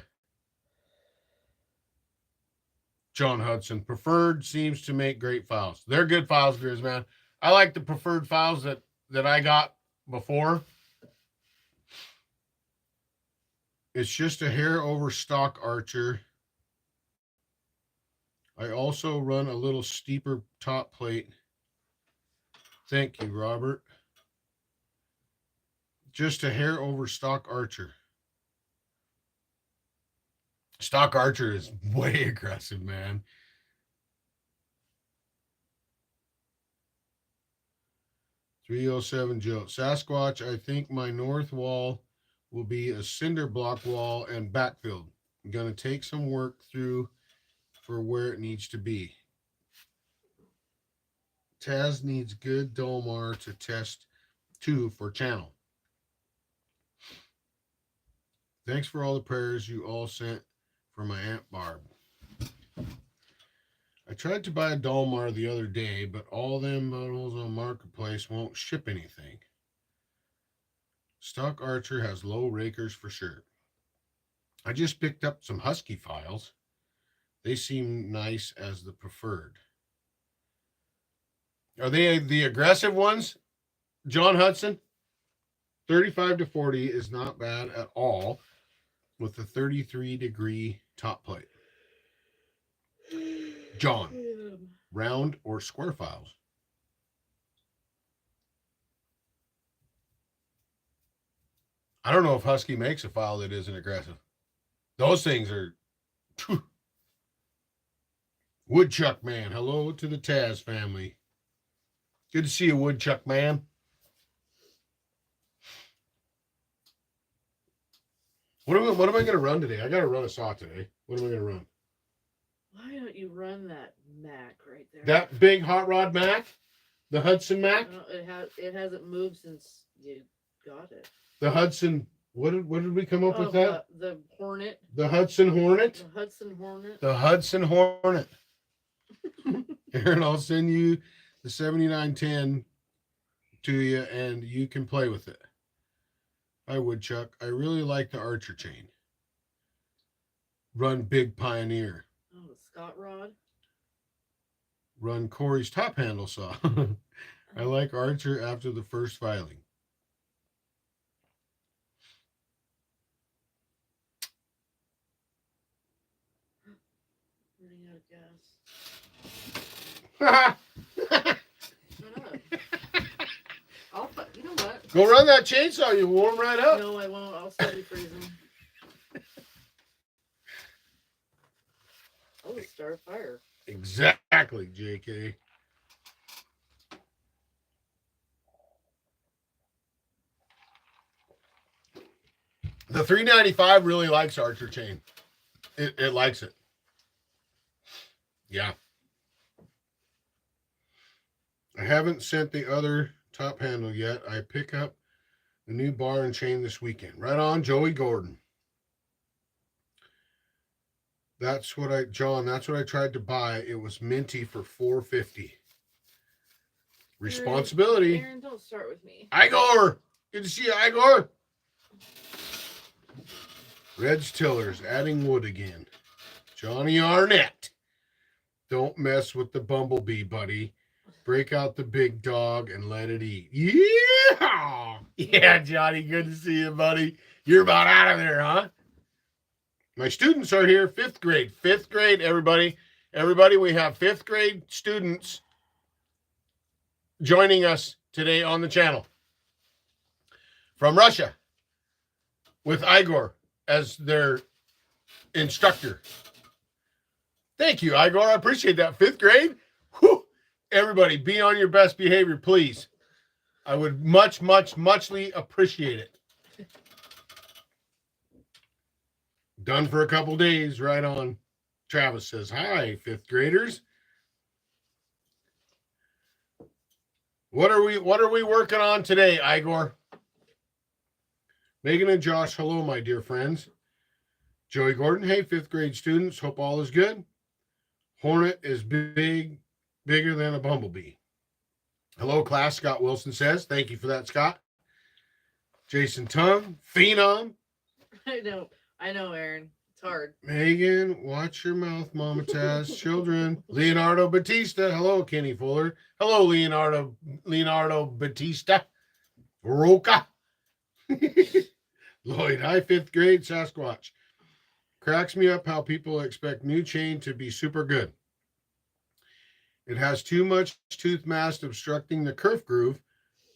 John Hudson. Preferred seems to make great files. They're good files, Grizz, man. I like the preferred files that I got before. It's just a hair over stock Archer. I also run a little steeper top plate. Thank you, Robert. Just a hair over stock Archer. Stock Archer is way aggressive, man. $307 Joe. Sasquatch, I think my north wall will be a cinder block wall and backfilled. I'm going to take some work through for where it needs to be. Taz needs good Domar to test too for channel. Thanks for all the prayers you all sent for my Aunt Barb. I tried to buy a Domar the other day, but all them models on Marketplace won't ship anything. Stock Archer has low rakers for sure. I just picked up some Husky files. They seem nice as the preferred. Are they the aggressive ones? John Hudson? 35 to 40 is not bad at all with the 33-degree top plate. John, round or square files? I don't know if Husky makes a file that isn't aggressive. Those things are... Woodchuck Man, hello to the Taz family. Good to see you, Woodchuck Man. What am I going to run today? I got to run a saw today. What am I going to run? Why don't you run that Mac right there? That big hot rod Mac? The Hudson Mac? No, it hasn't moved since you got it. The Hudson, what did we come up with that? The Hornet. The Hudson Hornet? The Hudson Hornet. The Hudson Hornet. Aaron, I'll send you the 7910 to you and you can play with it. Hi, Woodchuck. I really like the Archer chain. Run Big Pioneer. Oh, the Scott Rod. Run Corey's top handle saw. I like Archer after the first filing. Running out of gas. You know what? Go run that chainsaw. You warm right up. No, I won't. I'll slowly freeze them. I'll just start a fire. Exactly, JK. The 395 really likes Archer chain. It likes it. Yeah. I haven't sent the other top handle yet. I pick up the new bar and chain this weekend. Right on, Joey Gordon. That's what I tried to buy. It was minty for $4.50. Responsibility. Aaron, don't start with me. Igor! Good to see you, Igor. Red's Tillers, adding wood again. Johnny Arnett. Don't mess with the bumblebee, buddy. Break out the big dog and let it eat. Yeah! Yeah, Johnny, good to see you, buddy. You're about out of there, huh? My students are here, 5th grade. 5th grade, everybody. Everybody, we have 5th grade students joining us today on the channel. From Russia. with Igor as their instructor. Thank you, Igor. I appreciate that. 5th grade. Whew. Everybody, be on your best behavior, please. I would muchly appreciate it. Done for a couple days. Right on. Travis says, hi, 5th graders. What are we working on today, Igor? Megan and Josh, hello, my dear friends. Joey Gordon, hey, 5th grade students. Hope all is good. Hornet is bigger than a bumblebee. Hello, class. Scott Wilson says, thank you for that, Scott. Jason Tung, Phenom. I know, Aaron. It's hard. Megan, watch your mouth, Mama Taz. Children. Leonardo Batista. Hello, Kenny Fuller. Hello, Leonardo Batista. Roca. Lloyd, hi, 5th grade, Sasquatch. Cracks me up how people expect new chain to be super good. It has too much tooth mass obstructing the kerf groove,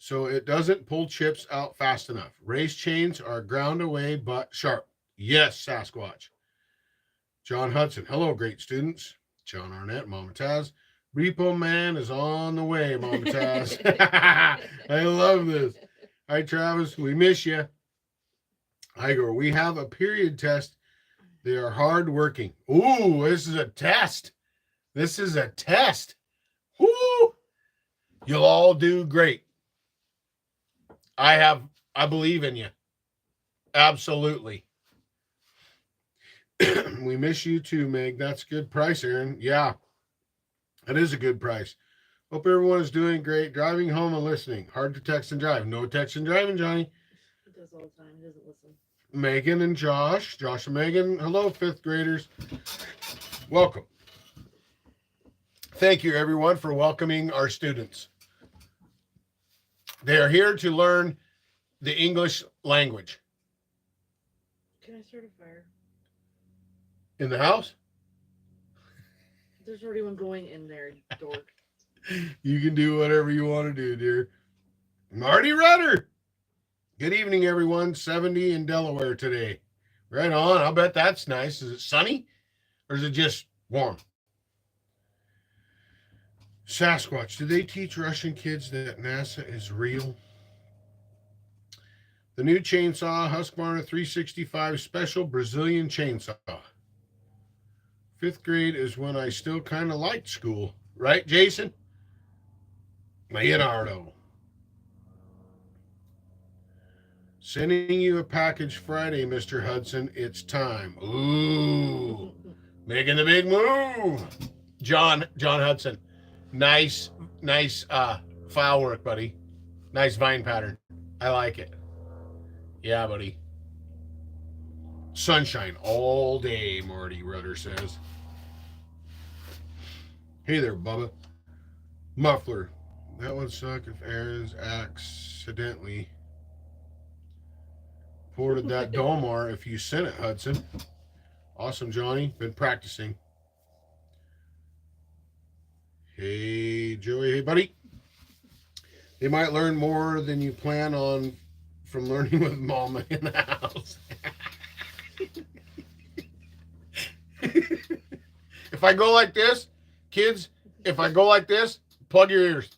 so it doesn't pull chips out fast enough. Race chains are ground away but sharp. Yes, Sasquatch. John Hudson. Hello, great students. John Arnett, Mama Taz. Repo Man is on the way, Mama Taz. I love this. Hi, Travis. We miss you. Igor, we have a period test. They are hard working. Ooh, this is a test. This is a test. Woo! You'll all do great. I believe in you. Absolutely. We miss you too, Meg. That's a good price, Aaron. Yeah, that is a good price. Hope everyone is doing great. Driving home and listening. Hard to text and drive. No text and driving, Johnny. He does all the time. He doesn't listen. Megan and Josh. Josh and Megan. Hello, 5th graders. Welcome. Thank you, everyone, for welcoming our students. They are here to learn the English language. Can I start a fire? In the house? There's already one going in there, dork. You can do whatever you want to do, dear. Marty Rudder. Good evening, everyone. 70 in Delaware today. Right on. I'll bet that's nice. Is it sunny or is it just warm? Sasquatch. Do they teach Russian kids that NASA is real? The new chainsaw, Husqvarna 365 special Brazilian chainsaw. 5th grade is when I still kind of liked school. Right, Jason? Leonardo. Sending you a package Friday, Mr. Hudson. It's time. Ooh. Making the big move. John Hudson. Nice file work, buddy. Nice vine pattern. I like it. Yeah, buddy. Sunshine all day, Marty Rudder says. Hey there, Bubba. Muffler. That would suck if Aaron's accidentally ported that Dolmar if you sent it, Hudson. Awesome, Johnny. Been practicing. Hey, Joey. Hey, buddy. They might learn more than you plan on from learning with Mama in the house. If I go like this, kids, if I go like this, plug your ears.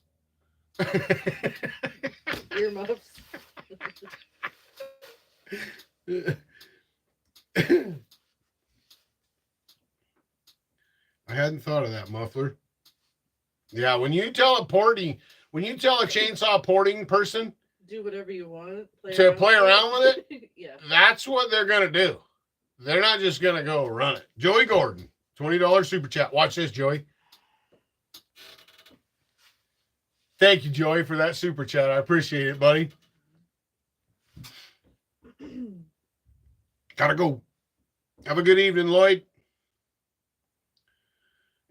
Earmuffs. I hadn't thought of that, Muffler. Yeah, when you tell a chainsaw porting person Do whatever you want. Play around with it. Yeah. That's what they're gonna do. They're not just gonna go run it. Joey Gordon, $20 super chat. Watch this, Joey. Thank you, Joey, for that super chat. I appreciate it, buddy. Gotta go. Have a good evening, Lloyd.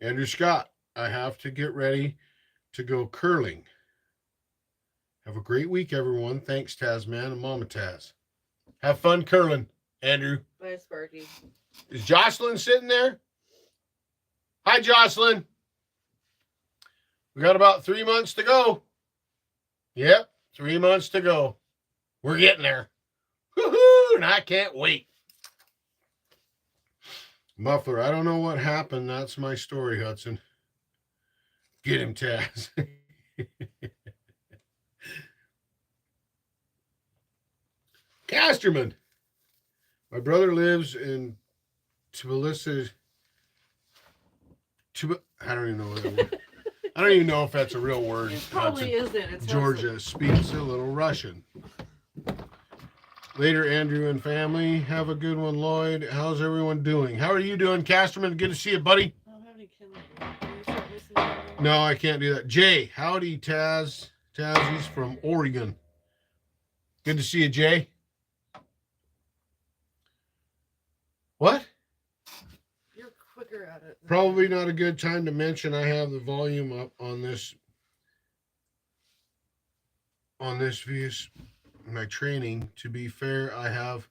Andrew Scott, I have to get ready to go curling. Have a great week, everyone. Thanks, Tasman and Mama Taz. Have fun curling, Andrew. Bye, Sparky. Is Jocelyn sitting there? Hi, Jocelyn. We got about 3 months to go. Yep, 3 months to go. We're getting there. Woohoo! and I can't wait. Muffler, I don't know what happened. That's my story, Hudson. Get him, Taz. Casterman. My brother lives in Tbilisi. I don't even know what that word. I don't even know if that's a real word. It probably isn't. It's Georgia speaks a little Russian. Later, Andrew and family. Have a good one, Lloyd. How's everyone doing? How are you doing, Casterman? Good to see you, buddy. I don't have any kindling. Can you start listening? No, I can't do that. Jay, howdy, Taz. Taz, he's from Oregon. Good to see you, Jay. What? You're quicker at it. Probably not a good time to mention I have the volume up on this via my training. To be fair, I have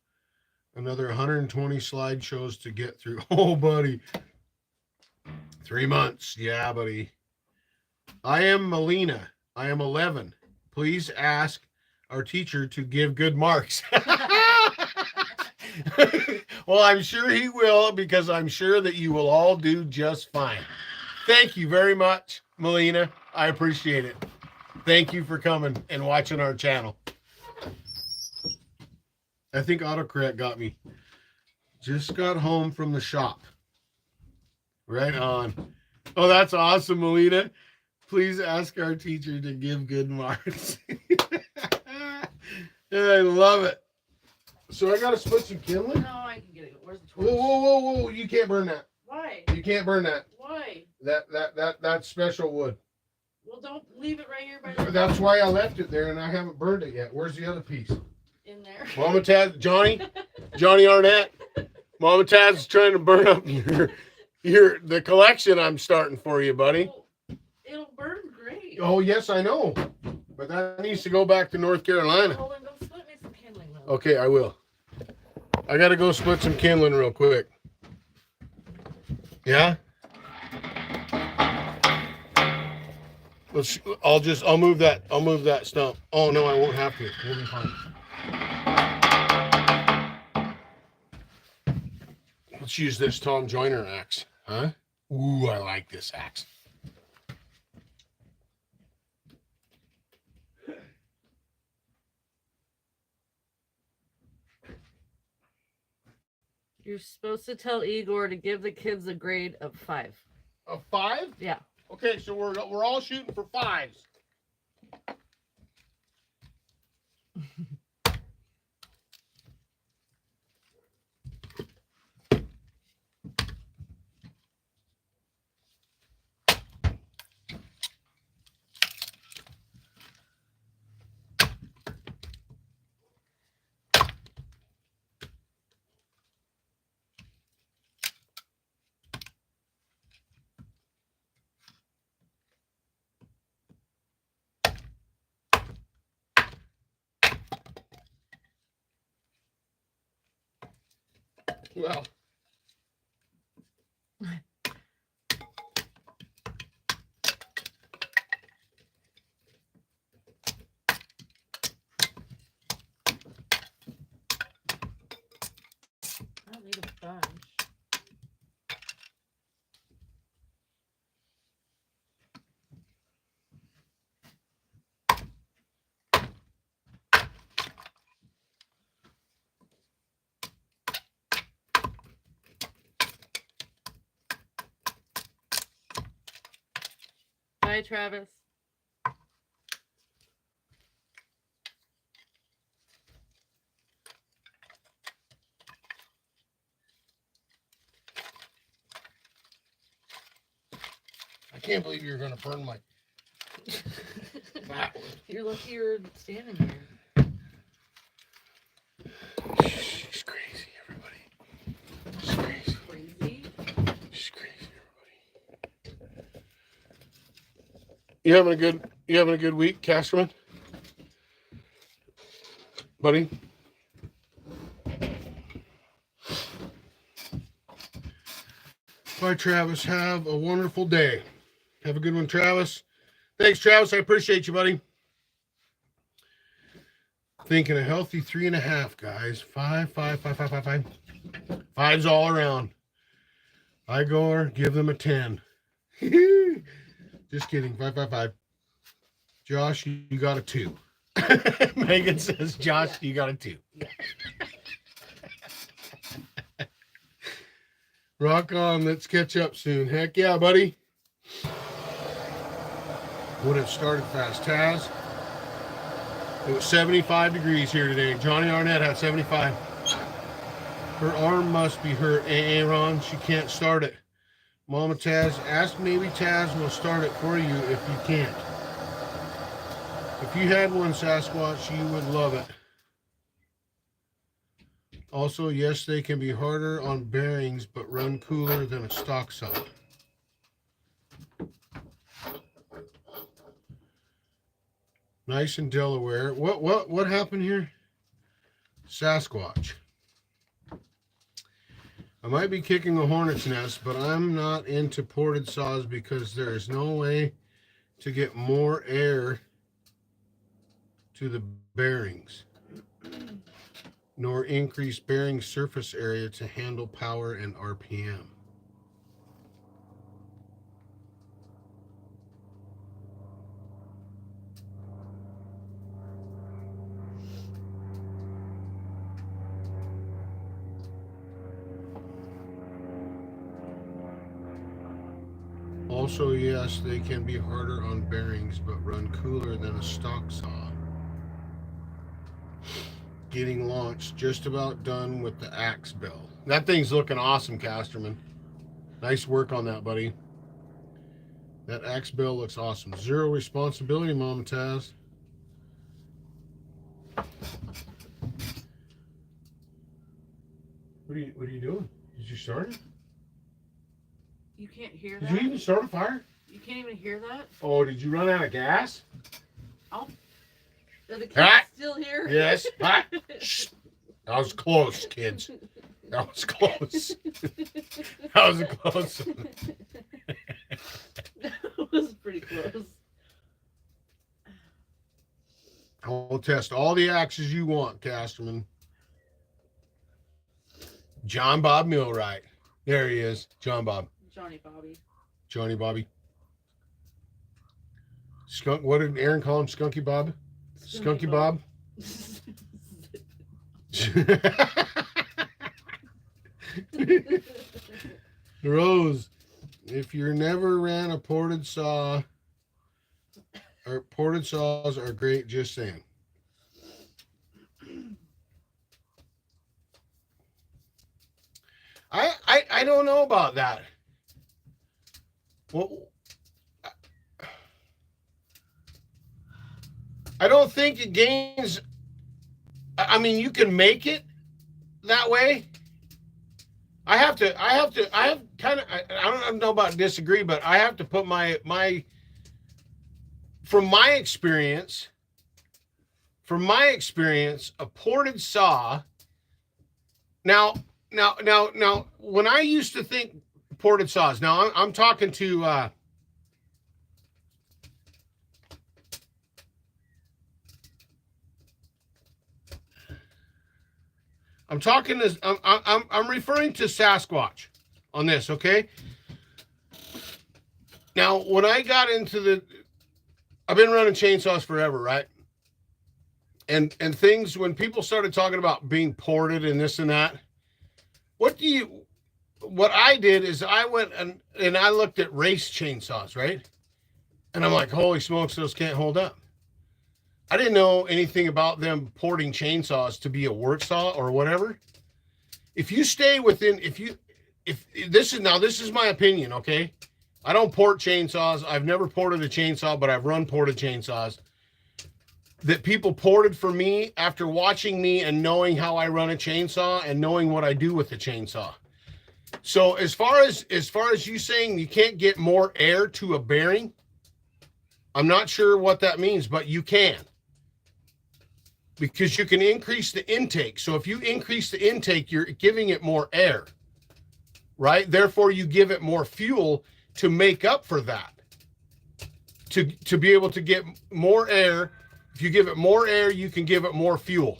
another 120 slideshows to get through. Oh, buddy. 3 months. Yeah, buddy. I am Melina. I am 11. Please ask our teacher to give good marks. Well, I'm sure he will, because I'm sure that you will all do just fine. Thank you very much, Melina. I appreciate it. Thank you for coming and watching our channel. I think autocorrect got me. Just got home from the shop. Right on. Oh, that's awesome, Melina. Please ask our teacher to give good marks. I love it. So I got to split some kindling? No, I can get it. Where's the torch? Whoa. You can't burn that. Why? You can't burn that. Why? That's special wood. Well, don't leave it right here by the... That's why I left it there and I haven't burned it yet. Where's the other piece? In there. Mama Taz, Johnny Arnett. Mama Taz is trying to burn up the collection I'm starting for you, buddy. Well, it'll burn great. Oh, yes, I know. But that needs to go back to North Carolina. Well, then go split me some kindling, though. Okay, I will. I got to go split some kindling real quick. Yeah? I'll move that stump. Oh, no, I won't have to. We'll be fine. Let's use this Tom Joyner axe, huh? Ooh, I like this axe. You're supposed to tell Igor to give the kids a grade of 5. A 5? Yeah. Okay, so we're all shooting for 5s. Well, I don't need a bunch. Bye, Travis. I can't believe you're going to burn my that one. You're lucky you're standing here. She's crazy, everybody. She's crazy. Crazy? She's crazy, everybody. You having a good week, Casterman? Buddy? Bye, Travis. Have a wonderful day. Have a good one, Travis. Thanks, Travis. I appreciate you, buddy. Thinking a healthy 3.5, guys. 5, 5, 5, 5, 5, 5. Fives all around. Igor, give them a 10. Just kidding. 5, 5, 5. Josh, you got a 2. Megan says, Josh, you got a 2. Rock on. Let's catch up soon. Heck yeah, buddy. Would have started fast. Taz. It was 75 degrees here today. Johnny Arnett had 75. Her arm must be hurt. Aaron, she can't start it. Mama Taz, ask maybe Taz will start it for you if you can't. If you had one, Sasquatch, you would love it. Also, yes, they can be harder on bearings, but run cooler than a stock saw. Nice in Delaware. What happened here? Sasquatch. I might be kicking a hornet's nest, but I'm not into ported saws because there is no way to get more air to the bearings, nor increase bearing surface area to handle power and RPM. Also, yes, they can be harder on bearings, but run cooler than a stock saw. Getting launched, just about done with the axe bill. That thing's looking awesome, Casterman. Nice work on that, buddy. That axe bill looks awesome. Zero responsibility, Mama Taz. What are you doing? Did you start it? You can't hear Did that? you even start a fire? You can't even hear that? Oh, did you run out of gas? Oh. Are the kids Ah! still here? Yes. Ah! Shh. That was close, kids. That was close. That was a close one. That was pretty close. I'll test all the axes you want, Casterman. John Bob Millwright. There he is. John Bob. Johnny Bobby. Johnny Bobby. Skunk. What did Aaron call him? Skunky Bob? Skunky Bob? Rose, if you never ran a ported saw, or ported saws are great, just saying. I don't know about that. Well, I don't think it gains. I mean, you can make it that way. I have kind of, I don't know about disagree, but I have to put from my experience, a ported saw. Now, when I used to think ported saws, now I'm talking to, I'm referring to Sasquatch on this, okay? Now, when I got into I've been running chainsaws forever, right? And things, when people started talking about being ported and this and that, what I did is I went and I looked at race chainsaws, right? And I'm like, holy smokes, those can't hold up. I didn't know anything about them porting chainsaws to be a work saw or whatever. If you stay within, this is my opinion, okay? I don't port chainsaws. I've never ported a chainsaw, but I've run ported chainsaws that people ported for me after watching me and knowing how I run a chainsaw and knowing what I do with the chainsaw. So as far as you saying you can't get more air to a bearing, I'm not sure what that means, but you can. Because you can increase the intake. So if you increase the intake, you're giving it more air, right? Therefore, you give it more fuel to make up for that. To be able to get more air If you give it more air, you can give it more fuel,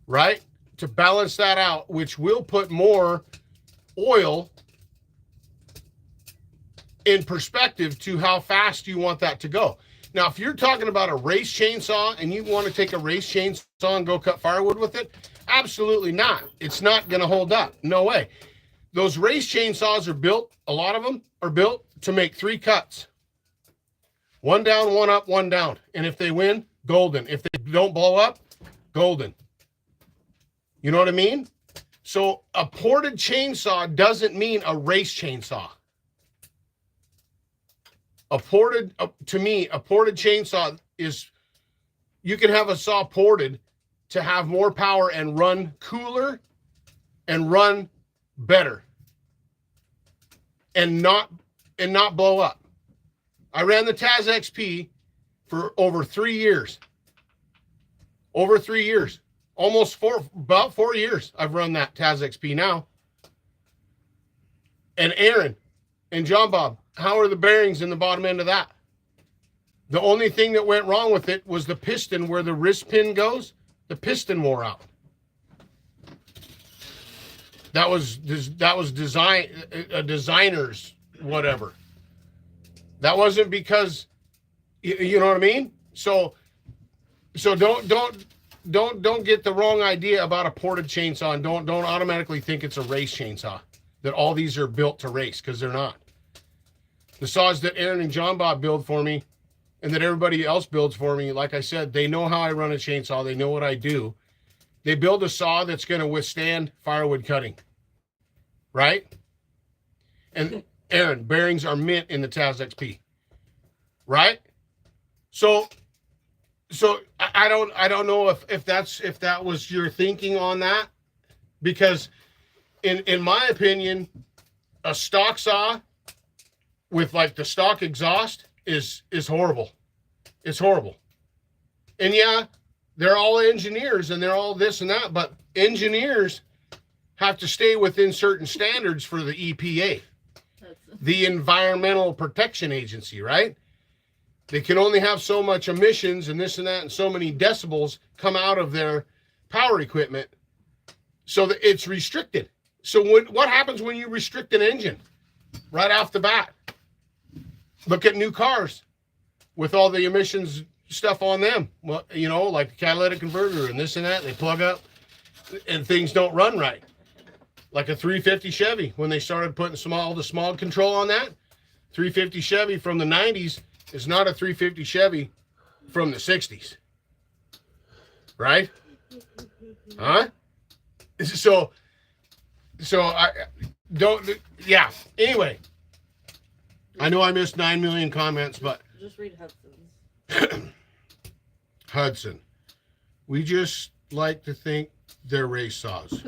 right? To balance that out, which will put more oil in perspective to how fast you want that to go. Now, if you're talking about a race chainsaw and you want to take a race chainsaw and go cut firewood with it, absolutely not. It's not going to hold up. No way. Those race chainsaws are built, a lot of them are built to make 3 cuts. 1 down, 1 up, 1 down. And if they win, golden. If they don't blow up, golden. You know what I mean? So a ported chainsaw doesn't mean a race chainsaw. To me, a ported chainsaw is, you can have a saw ported to have more power and run cooler and run better and not blow up. I ran the Taz XP for over 3 years. Over 3 years. About 4 years I've run that Taz XP now. And Aaron and John Bob, how are the bearings in the bottom end of that? The only thing that went wrong with it was the piston where the wrist pin goes. The piston wore out. That was a designer's whatever. That wasn't because, you know what I mean? So don't get the wrong idea about a ported chainsaw, and don't automatically think it's a race chainsaw, that all these are built to race, because they're not. The saws that Aaron and John Bob build for me and that everybody else builds for me, like I said, they know how I run a chainsaw. They know what I do. They build a saw that's going to withstand firewood cutting, right? And Aaron, bearings are mint in the Taz XP, right? So I don't know if that was your thinking on that, because in my opinion, a stock saw with like the stock exhaust is horrible. It's horrible. And yeah, they're all engineers and they're all this and that, but engineers have to stay within certain standards for the EPA, the Environmental Protection Agency, right? They can only have so much emissions and this and that and so many decibels come out of their power equipment, so that it's restricted. So what happens when you restrict an engine right off the bat? Look at new cars with all the emissions stuff on them. Well, you know, like the catalytic converter and this and that, they plug up and things don't run right. Like a 350 Chevy, when they started putting all the smog control on that, 350 Chevy from the 90s is not a 350 Chevy from the 60s. Right? Huh? So I don't, yeah. Anyway, I know I missed 9 million comments, but just read Hudson's. Hudson, we just like to think they're race saws.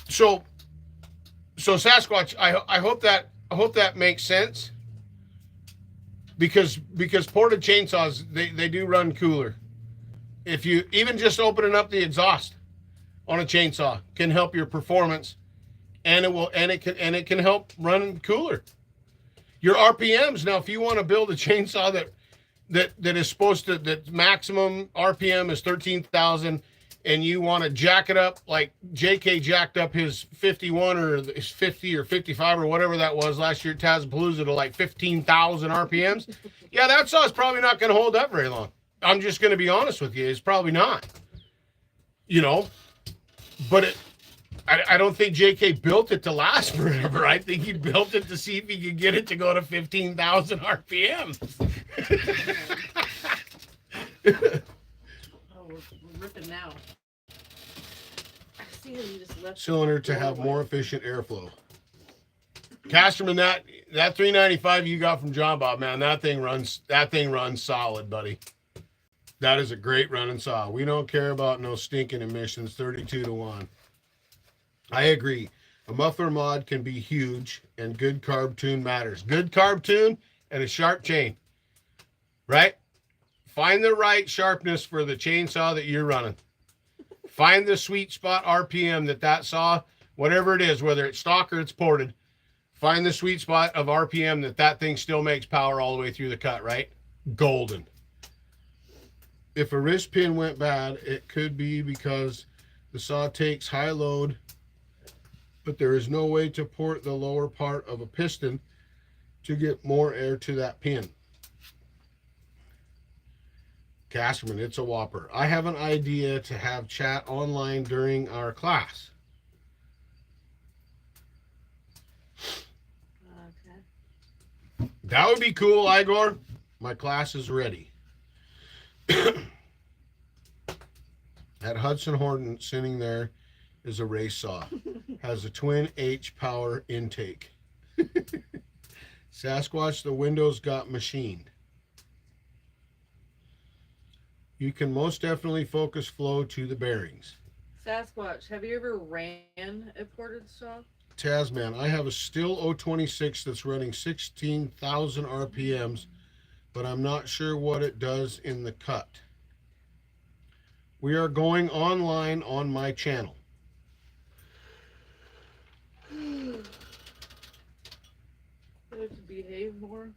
So Sasquatch, I hope that makes sense, because ported chainsaws, they do run cooler. If you even just opening up the exhaust on a chainsaw can help your performance, and it can help run cooler. Your RPMs, now if you want to build a chainsaw that is supposed to, that maximum RPM is 13,000, and you want to jack it up like JK jacked up his 51 or his 50 or 55 or whatever that was last year at Tazapalooza to like 15,000 RPMs. Yeah, that saw is probably not going to hold up very long. I'm just going to be honest with you. It's probably not, you know, but I don't think JK built it to last forever. I think he built it to see if he could get it to go to 15,000 RPMs. We're ripping now. I see that you just left Cylinder to have more efficient airflow. Casterman, that 395 you got from John Bob, man, that thing runs solid, buddy. That is a great running saw. We don't care about no stinking emissions, 32-1. I agree. A muffler mod can be huge, and good carb tune matters. Good carb tune and a sharp chain, right? Find the right sharpness for the chainsaw that you're running. Find the sweet spot RPM that saw, whatever it is, whether it's stock or it's ported, find the sweet spot of RPM that thing still makes power all the way through the cut, right? golden. If a wrist pin went bad, it could be because the saw takes high load, but there is no way to port the lower part of a piston to get more air to that pin. Casterman, it's a whopper. I have an idea to have chat online during our class. Okay. That would be cool, Igor. My class is ready. At Hudson Horton, sitting there is a race saw. Has a twin H power intake. Sasquatch, the windows got machined. You can most definitely focus flow to the bearings. Sasquatch, have you ever ran a ported saw? TazMan, I have a Stihl 026 that's running 16,000 RPMs, but I'm not sure what it does in the cut. We are going online on my channel. You have to behave more.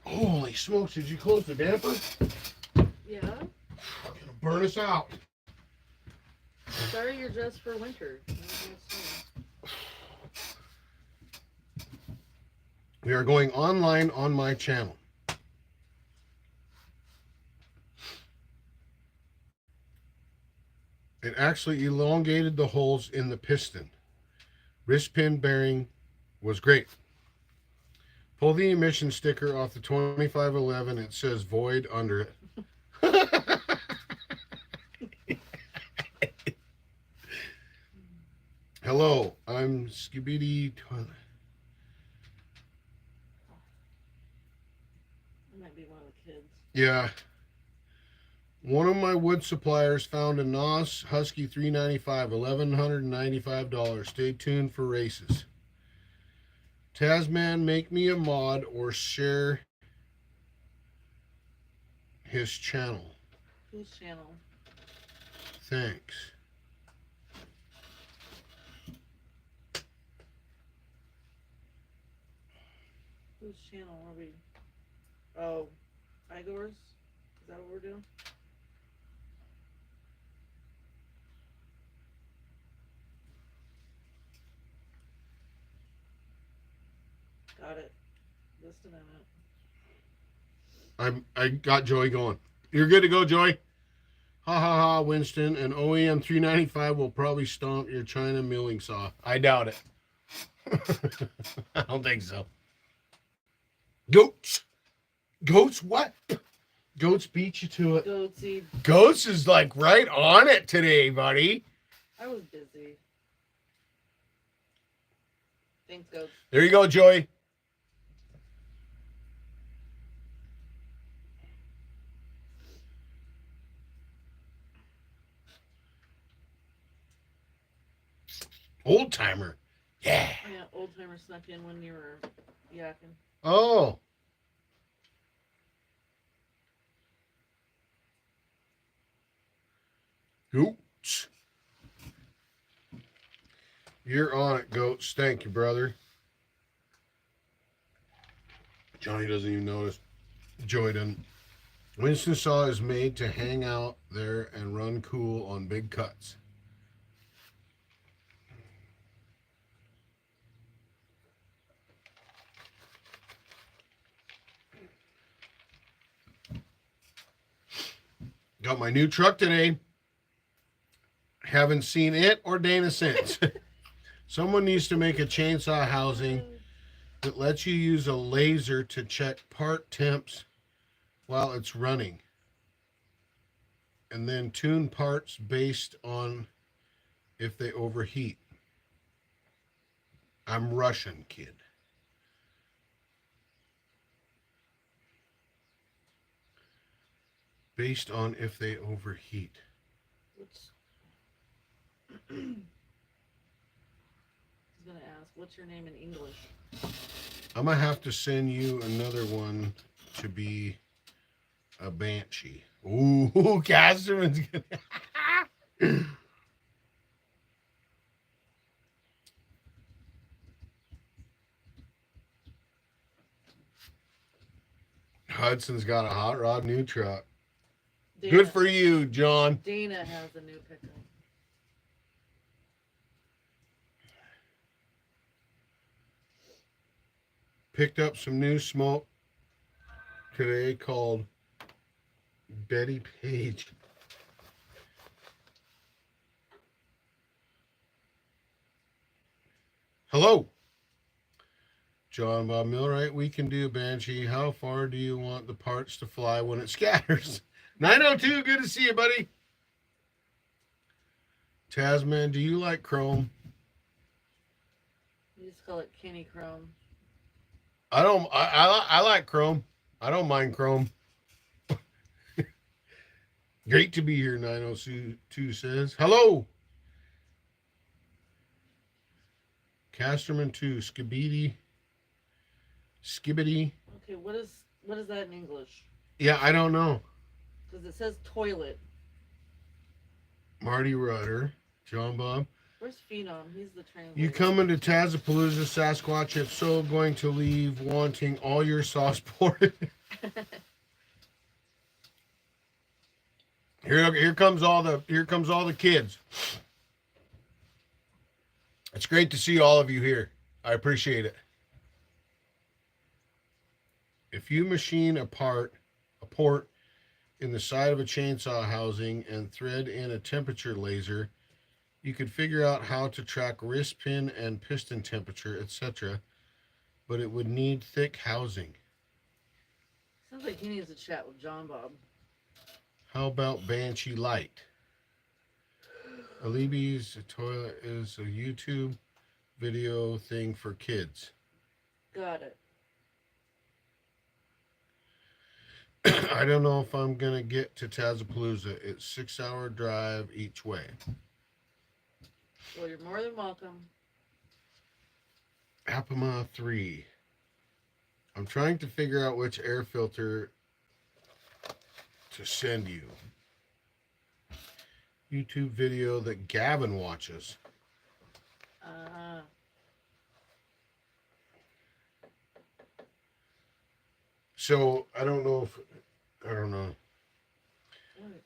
Holy smokes, did you close the damper? Yeah. Gonna burn us out. Sorry, you're just for winter. We are going online on my channel. It actually elongated the holes in the piston. Wrist pin bearing was great. Pull the emission sticker off the 2511. It says void under it. Hello, I'm Skibidi. That might be one of the kids. Yeah. One of my wood suppliers found a NOS Husky 395, $1,195. Stay tuned for races. Tasman, make me a mod or share his channel. Whose channel? Thanks. Whose channel are we? Oh, Igor's? Is that what we're doing? Got it. Just a minute. I got Joey going. You're good to go, Joey. Ha ha ha, Winston. An OEM 395 will probably stomp your China milling saw. I doubt it. I don't think so. Goats. Goats what? Goats beat you to it. Goatsy. Goats is like right on it today, buddy. I was busy. Thanks, Goats. There you go, Joey. Old timer. Yeah. Yeah, old timer snuck in when you were yakking. Oh. Goats. You're on it, Goats. Thank you, brother. Johnny doesn't even notice. Joey doesn't. Winston saw is made to hang out there and run cool on big cuts. Got my new truck today. Haven't seen it or Dana since. Someone needs to make a chainsaw housing that lets you use a laser to check part temps while it's running. And then tune parts based on if they overheat. I'm Russian, kid. Based on if they overheat. He's gonna ask, what's your name in English? I'm gonna have to send you another one to be a banshee. Ooh, Casterman's gonna. Hudson's got a hot rod new truck. Dana, Good for you, John. Dana has a new pickup. Picked up some new smoke today called Betty Page. Hello. John Bob Millwright, we can do Banshee. How far do you want the parts to fly when it scatters? 902, good to see you, buddy. Tasman, do you like chrome? You just call it Kenny Chrome. I like chrome. I don't mind chrome. Great to be here, 902 says. Hello. Casterman 2, Skibbity. Okay, what is that in English? Yeah, I don't know. Because it says toilet. Marty Rudder, John Bob. Where's Phenom? He's the translator. You coming to Tazapalooza, Sasquatch? If so, going to leave wanting all your sauce poured. Here comes all the kids. It's great to see all of you here. I appreciate it. If you machine a port in the side of a chainsaw housing and thread in a temperature laser, you could figure out how to track wrist pin and piston temperature, etc. But it would need thick housing. Sounds like he needs to chat with John Bob. How about Banshee Light? Alibi's toilet is a YouTube video thing for kids. Got it. I don't know if I'm going to get to Tazapalooza. It's 6-hour drive each way. Well, you're more than welcome. Apama 3. I'm trying to figure out which air filter to send you. YouTube video that Gavin watches. So I don't know.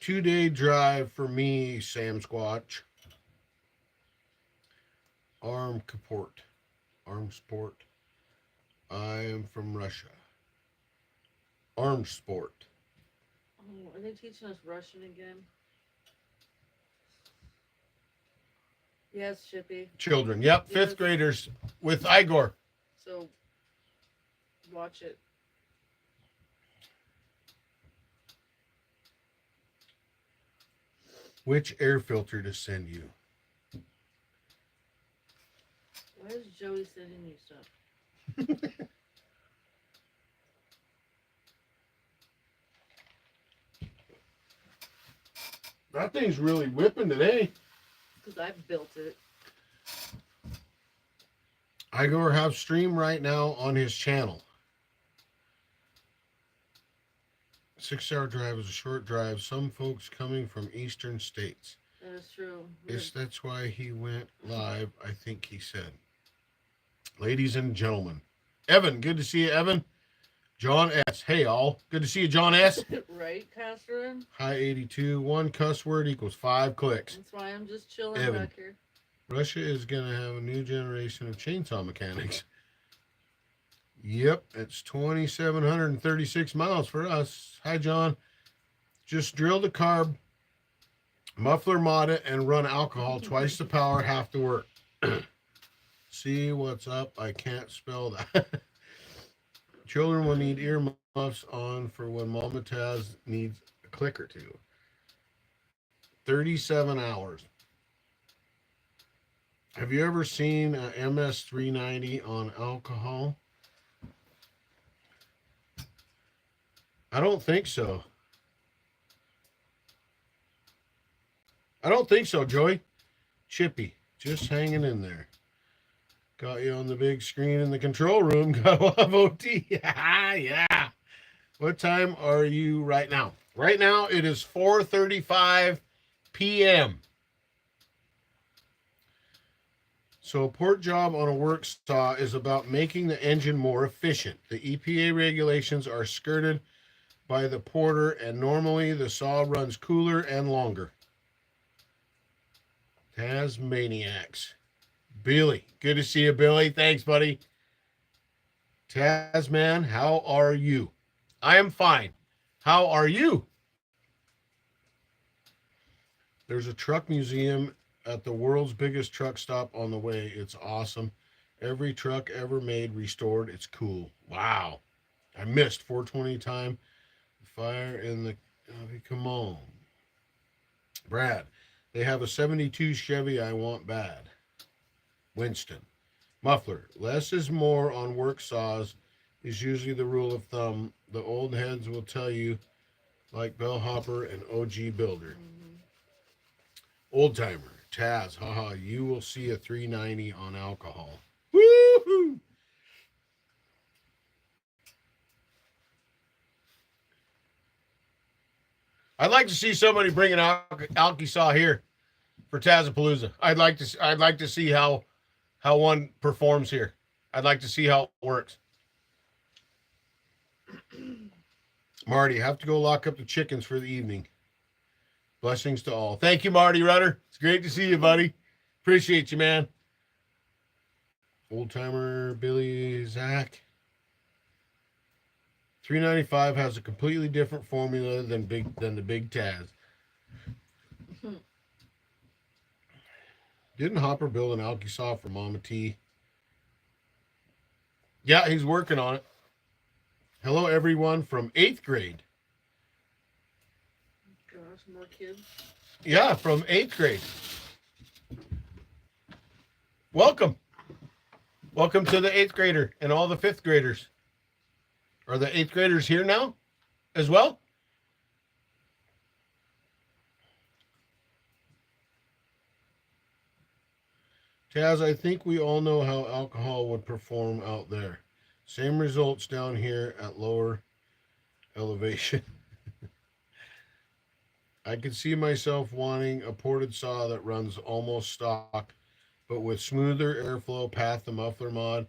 2-day drive for me, Sam Squatch. Arm sport. I am from Russia. Arm sport. Oh, are they teaching us Russian again? Yes, Chippy. Children. Yep, Yes. 5th graders with Igor. So, watch it. Which air filter to send you? Why is Joey sending you stuff? That thing's really whipping today. Because I built it. Igor have stream right now on his channel. 6-hour drive is a short drive. Some folks coming from eastern states. That is true. That's why he went live, I think he said. Ladies and gentlemen. Evan, good to see you, Evan. John S. Hey, all. Good to see you, John S. Right, Casterin? Hi, 82. 1 cuss word equals 5 clicks. That's why I'm just chilling Evan. back here. Russia is going to have a new generation of chainsaw mechanics. Yep, it's 2,736 miles for us. Hi, John. Just drill the carb, muffler mod it, and run alcohol twice the power, half the work. See what's up? I can't spell that. Children will need earmuffs on for when Mama Taz needs a click or two. 37 hours. Have you ever seen a MS-390 on alcohol? I don't think so. Joey. Chippy, just hanging in there. Got you on the big screen in the control room. Gotta love OT. Yeah. What time are you right now? Right now it is 4:35 p.m. So a port job on a work saw is about making the engine more efficient. The EPA regulations are skirted by the porter, and normally the saw runs cooler and longer. Tasmaniacs. Billy. Good to see you, Billy. Thanks, buddy. Tasman, how are you? I am fine. How are you? There's a truck museum at the world's biggest truck stop on the way. It's awesome. Every truck ever made restored. It's cool. Wow. I missed 420 time. Fire in the... come on. Brad, they have a 72 Chevy I want bad. Winston. Muffler. Less is more on work saws is usually the rule of thumb. The old heads will tell you, like Bellhopper and OG Builder. Old timer. Taz. Haha, you will see a 390 on alcohol. Woohoo! I'd like to see somebody bring an alky saw here for Tazapalooza. I'd like to see how one performs here. I'd like to see how it works. Marty, have to go lock up the chickens for the evening. Blessings to all. Thank you, Marty Rudder. It's great to see you, buddy. Appreciate you, man. Old timer Billy Zach. 395 has a completely different formula than the big Taz. Didn't Hopper build an alky saw for Mama T? Yeah, he's working on it. Hello, everyone from 8th grade. Gosh, more kids. Yeah, from 8th grade. Welcome. Welcome to the 8th grader and all the 5th graders. Are the 8th graders here now as well? Taz, I think we all know how alcohol would perform out there. Same results down here at lower elevation. I could see myself wanting a ported saw that runs almost stock, but with smoother airflow past the muffler mod,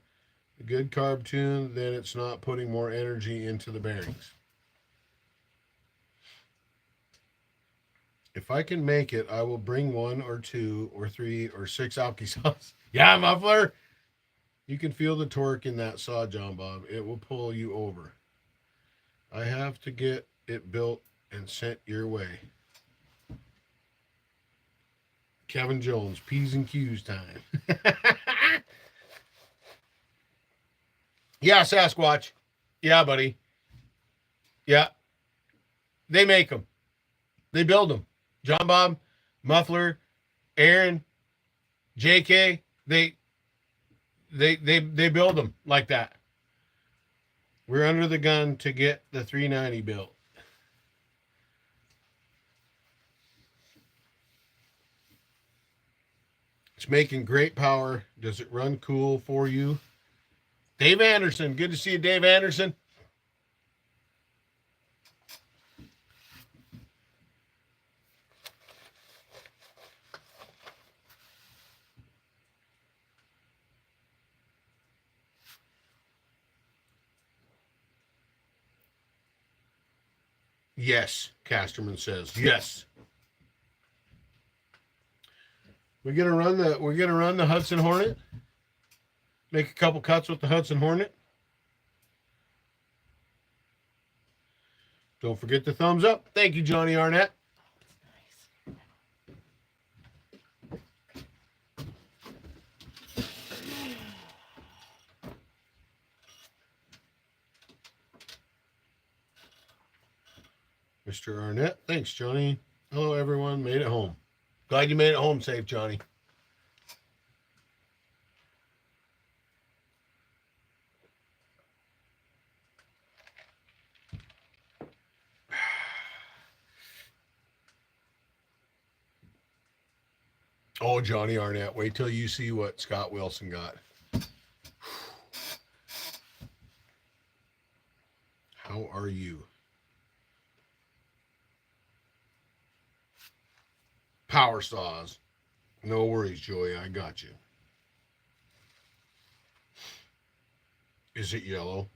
a good carb tune, then it's not putting more energy into the bearings. If I can make it, I will bring 1 or 2 or 3 or 6 alky saws. Yeah, muffler. You can feel the torque in that saw, John Bob. It will pull you over. I have to get it built and sent your way. Kevin Jones, P's and Q's time. Yeah, Sasquatch. Yeah, buddy. Yeah. They make them. They build them. John Bob, Muffler, Aaron, JK, they build them like that. We're under the gun to get the 390 built. It's making great power. Does it run cool for you? Dave Anderson. Good to see you, Dave Anderson. Yes, Casterman says. Yes. We're gonna run the Hudson Hornet. Make a couple cuts with the Hudson Hornet. Don't forget the thumbs up. Thank you, Johnny Arnett. Mr. Arnett. Thanks, Johnny. Hello, everyone. Made it home. Glad you made it home safe, Johnny. Oh, Johnny Arnett. Wait till you see what Scott Wilson got. How are you? Power saws. No worries, Joey. I got you. Is it yellow?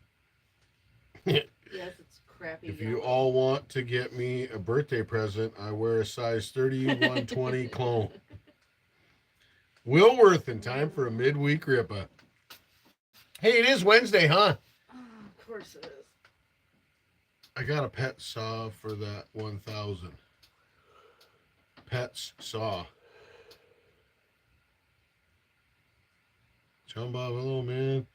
Yes, it's crappy. If you yellow. all want to get me a birthday present, I wear a size 3120 clone. Willworth in time for a midweek ripper. Hey, it is Wednesday, huh? Oh, of course it is. I got a pet saw for that 1000. Pets saw. John Bob, hello, man.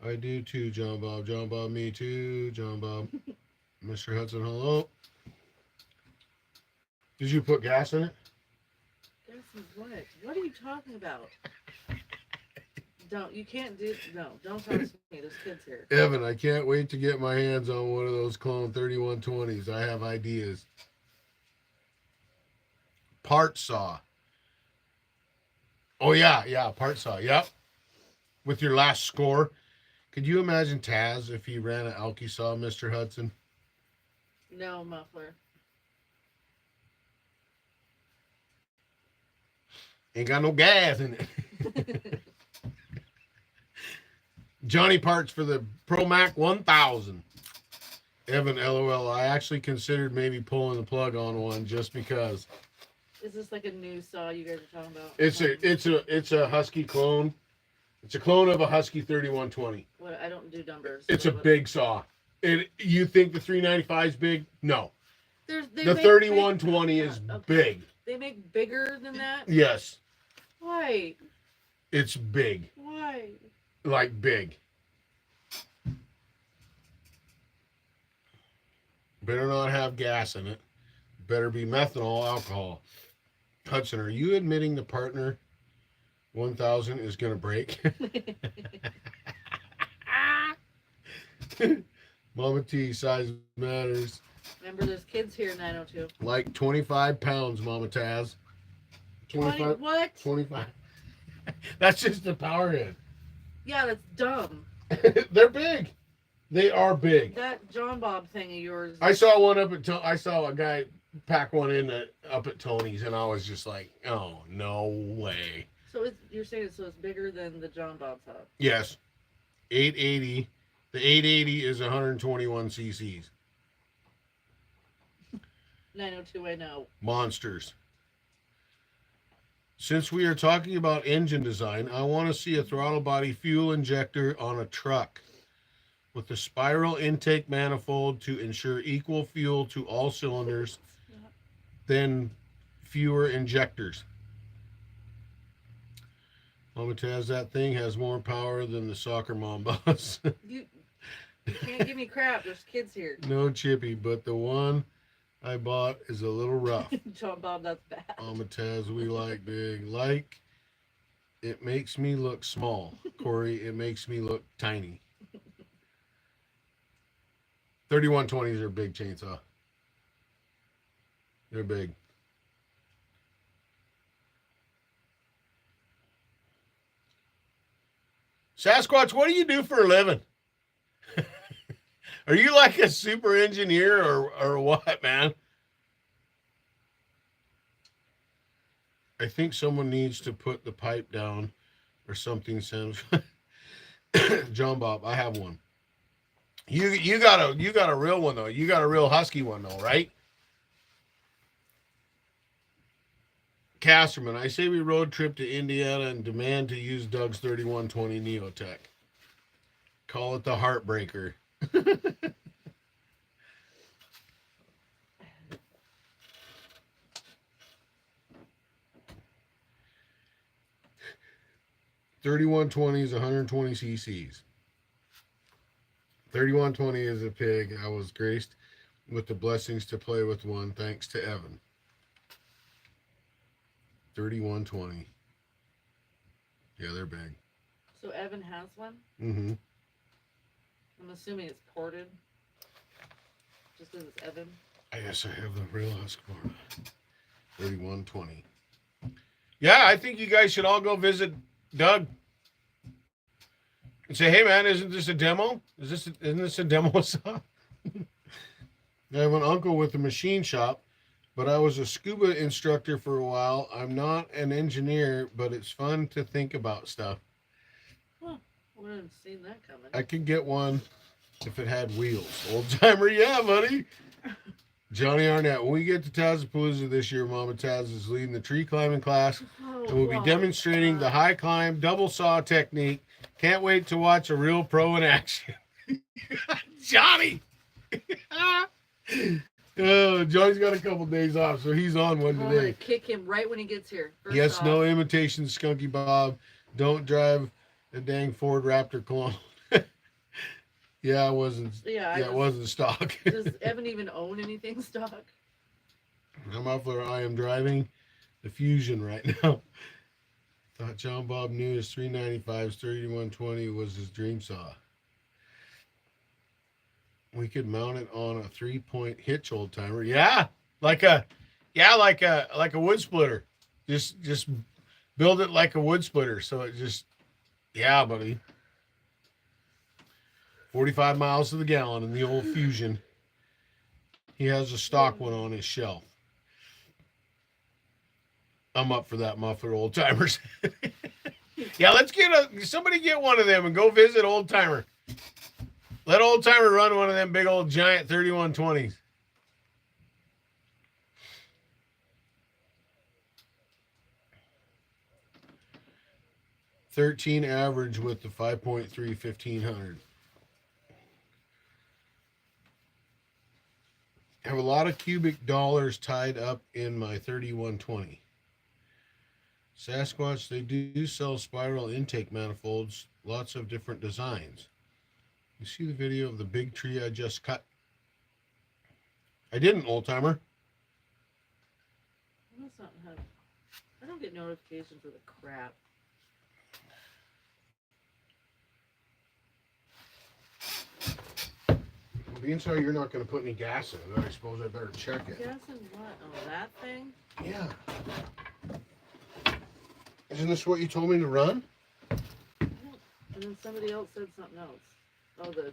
I do too, John Bob. John Bob, me too, John Bob. Mr. Hudson, hello. Did you put gas in it? Gas is what? What are you talking about? Don't talk to me. There's kids here. Evan, I can't wait to get my hands on one of those clone 3120s. I have ideas. Part saw. Oh, yeah, part saw. Yep. With your last score. Could you imagine Taz if he ran an Alki saw, Mr. Hudson? No, muffler. Ain't got no gas in it. Johnny parts for the Pro Mac 1000. Evan, LOL. I actually considered maybe pulling the plug on one just because. Is this like a new saw you guys are talking about? It's a Husky clone. It's a clone of a Husky 3120. What? I don't do numbers. It's a big saw. You think the 395 is big? No. The 3120 is big. They make bigger than that? Yes. Why? It's big. Why? Like big. Better not have gas in it. Better be methanol alcohol. Hudson, are you admitting the partner 1000 is going to break? Mama T, size matters. Remember, there's kids here, 902. Like 25 pounds, Mama Taz. 25. What? 25. That's just the power head. Yeah, that's dumb. They're big. They are big. That John Bob thing of yours. I saw one I saw a guy pack one in up at Tony's, and I was just like, oh, no way. So you're saying it's bigger than the John Bob saw? Yes. 880. The 880 is 121 cc's. 902, I know. Monsters. Since we are talking about engine design, I want to see a throttle body fuel injector on a truck with a spiral intake manifold to ensure equal fuel to all cylinders, then fewer injectors. Mama Taz, that thing has more power than the soccer mom bus. You can't give me crap. There's kids here. No, Chippy, but the one I bought is a little rough. John Bob, that's bad. Mama Taz, we like big. Like, it makes me look small. Corey, it makes me look tiny. 3120s are a big chainsaw. They're big. Sasquatch, what do you do for a living? Are you like a super engineer or what, man? I think someone needs to put the pipe down or something. John Bob, I have one. You got a real one though. You got a real Husky one though, right? Casterman, I say we road trip to Indiana and demand to use Doug's 3120 Neotech. Call it the Heartbreaker. $3120 is 120 cc's. 3120 is a pig. I was graced with the blessings to play with one, thanks to Evan. 3120. Yeah, they're big. So Evan has one? Mm-hmm. I'm assuming it's ported. Just because it's Evan. I guess I have the real Husqvarna. 3120. Yeah, I think you guys should all go visit Doug and say, hey man, isn't this a demo? Isn't this a demo saw? I have an uncle with a machine shop, but I was a scuba instructor for a while. I'm not an engineer, but it's fun to think about stuff. Huh. I wouldn't have seen that coming. I could get one if it had wheels. Old timer, yeah, buddy. Johnny Arnett, when we get to Tazapalooza this year, Mama Taz is leading the tree climbing class and we'll be demonstrating the high climb double saw technique. Can't wait to watch a real pro in action. Johnny! Oh, Johnny's got a couple days off, so he's on one I'm today. gonna kick him right when he gets here. Yes, no imitation, Skunky Bob. Don't drive a dang Ford Raptor clone. Yeah, it wasn't. Yeah, it wasn't stock. Does Evan even own anything stock? I'm off where I am driving the Fusion right now. Thought John Bob knew his 395's 3120 was his dream saw. We could mount it on a 3-point hitch, old timer. Yeah, like a wood splitter. Just build it like a wood splitter. So it just, yeah, buddy. 45 miles to the gallon in the old Fusion. He has a stock one on his shelf. I'm up for that muffler, old timers. Yeah, let's somebody get one of them and go visit old timer. Let old timer run one of them big old giant 3120s. $13 average with the 5.3 1500. I have a lot of cubic dollars tied up in my 3120. Sasquatch, they do sell spiral intake manifolds, lots of different designs. You see the video of the big tree I just cut? I didn't, old timer. I don't get notifications for the crap. Being sorry you're not going to put any gas in it, I suppose I better check it. Gas in what? Oh, that thing? Yeah. Isn't this what you told me to run? And then somebody else said something else. Oh, the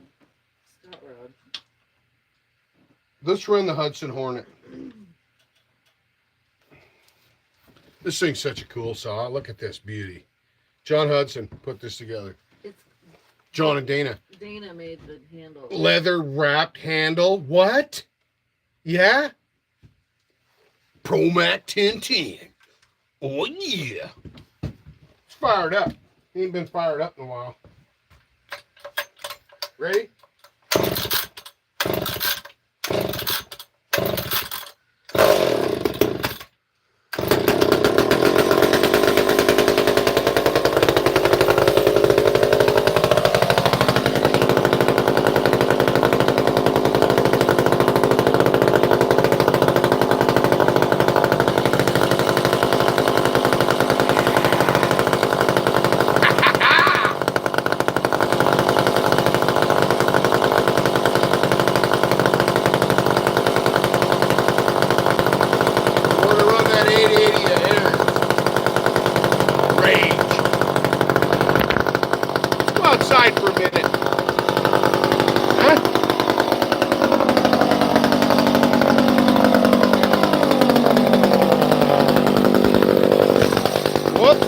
Scott Road. Let's run the Hudson Hornet. This thing's such a cool saw. Look at this beauty. John Hudson put this together. John and Dana. Dana made the handle. Leather wrapped handle. What? Yeah? ProMat 1010. Oh, yeah. It's fired up. Ain't been fired up in a while. Ready? Outside for a minute. Huh? Whoops.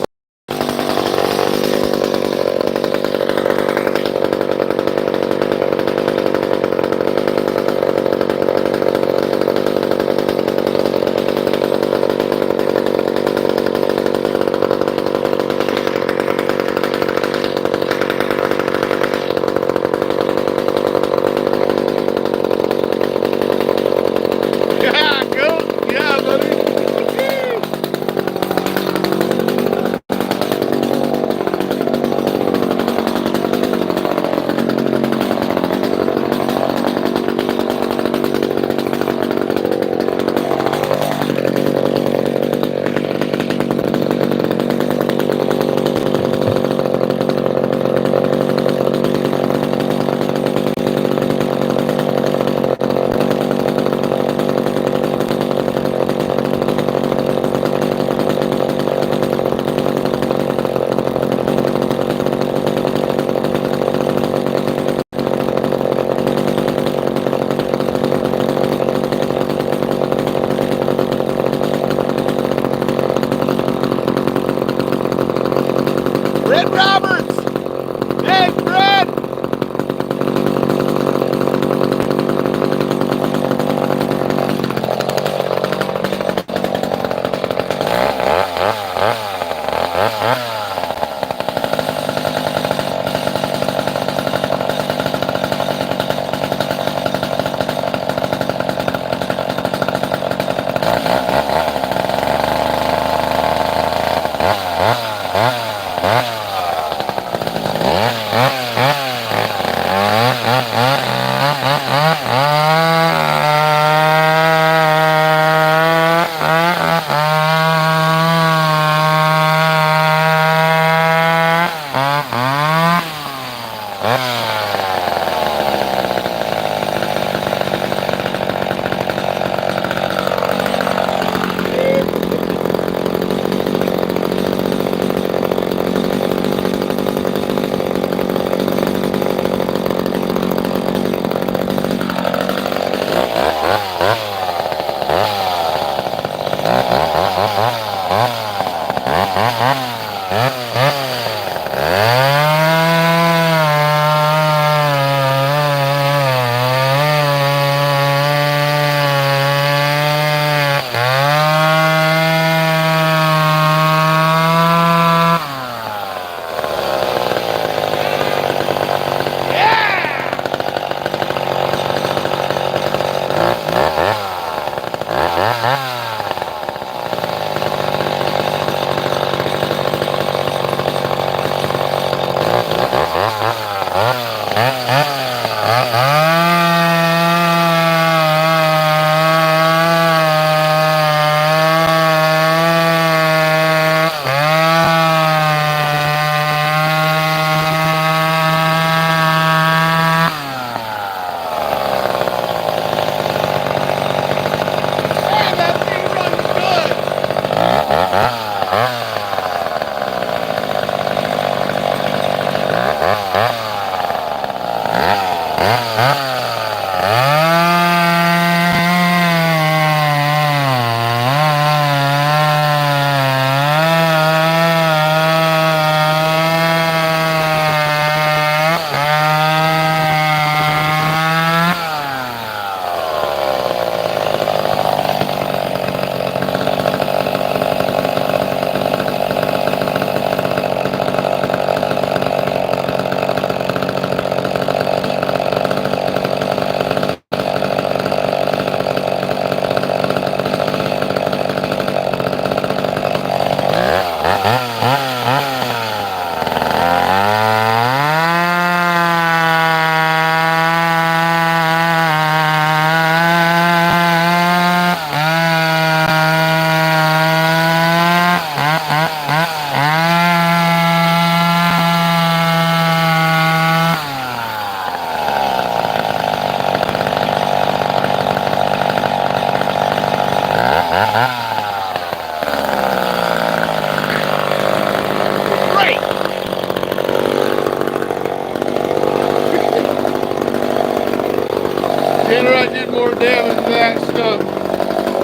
I did more damage to that stump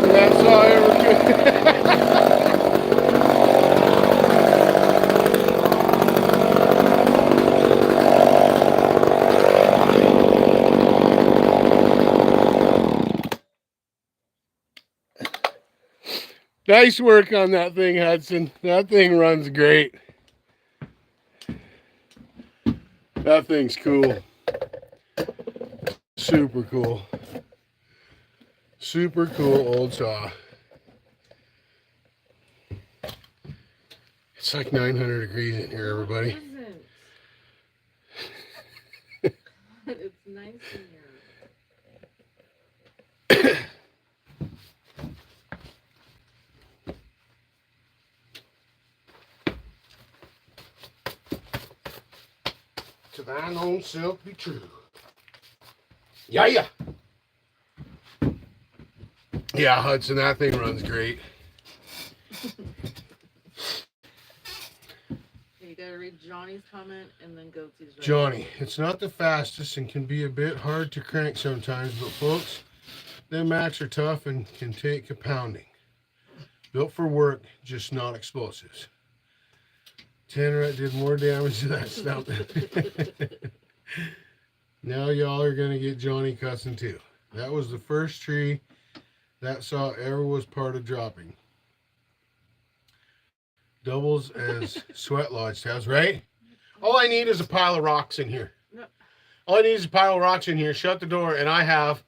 than that saw ever could. Nice work on that thing, Hudson. That thing runs great. That thing's cool. Super cool. Super cool old saw. It's like 900 degrees in here, everybody. It isn't. It's nice in here. To thine own self be true. Yeah. Yeah, Hudson, that thing runs great. You gotta read Johnny's comment and then go to Johnny. Johnny, it's not the fastest and can be a bit hard to crank sometimes, but folks, them Macs are tough and can take a pounding. Built for work, just not explosives. Tannerite did more damage to that stump. Now y'all are going to get Johnny cussing too. That was the first tree that saw ever was part of dropping. Doubles as sweat lodge tabs, right? All I need is a pile of rocks in here. No. All I need is a pile of rocks in here. Shut the door, and I have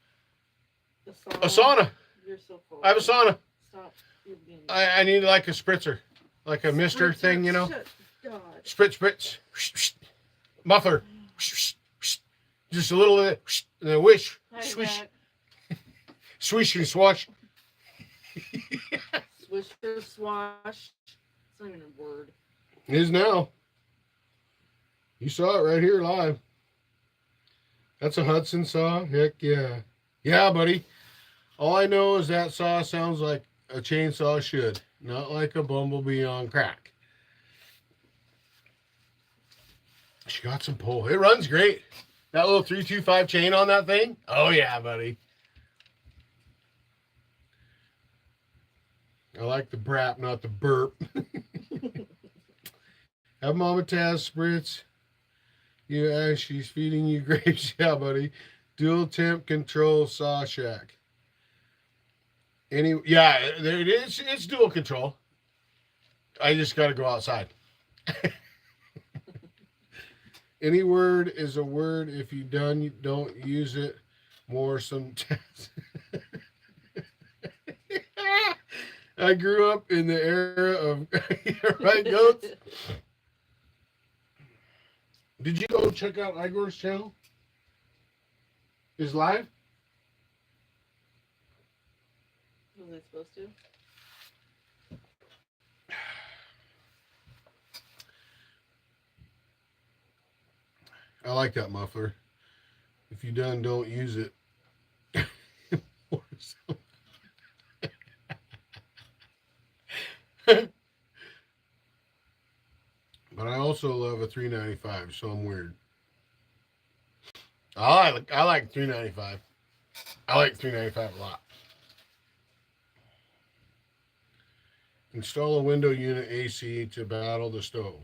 a sauna. You're so full. I have a sauna. Stop. I need like a spritzer, like a mister thing, you know. God. Spritz. Muffler. Just a little of it. And then wish. Swish. Swish and swash. Swish or swash. It's not even a word. It is now. You saw it right here live. That's a Hudson saw. Heck yeah. Yeah, buddy. All I know is that saw sounds like a chainsaw should. Not like a bumblebee on crack. She got some pull. It runs great. That little 325 chain on that thing. Oh, yeah, buddy. I like the brap, not the burp. Have Mama Taz spritz. Yeah, she's feeding you grapes. Yeah, buddy. Dual temp control saw shack. Yeah, there it is. It's dual control. I just got to go outside. Any word is a word if you don't use it more sometimes. I grew up in the era of right goats. Did you go check out Igor's channel? Is live? Was I supposed to? I like that muffler. If you don't use it. But I also love a $3.95, so I'm weird. I like $3.95. I like $3.95 a lot. Install a window unit AC to battle the stove.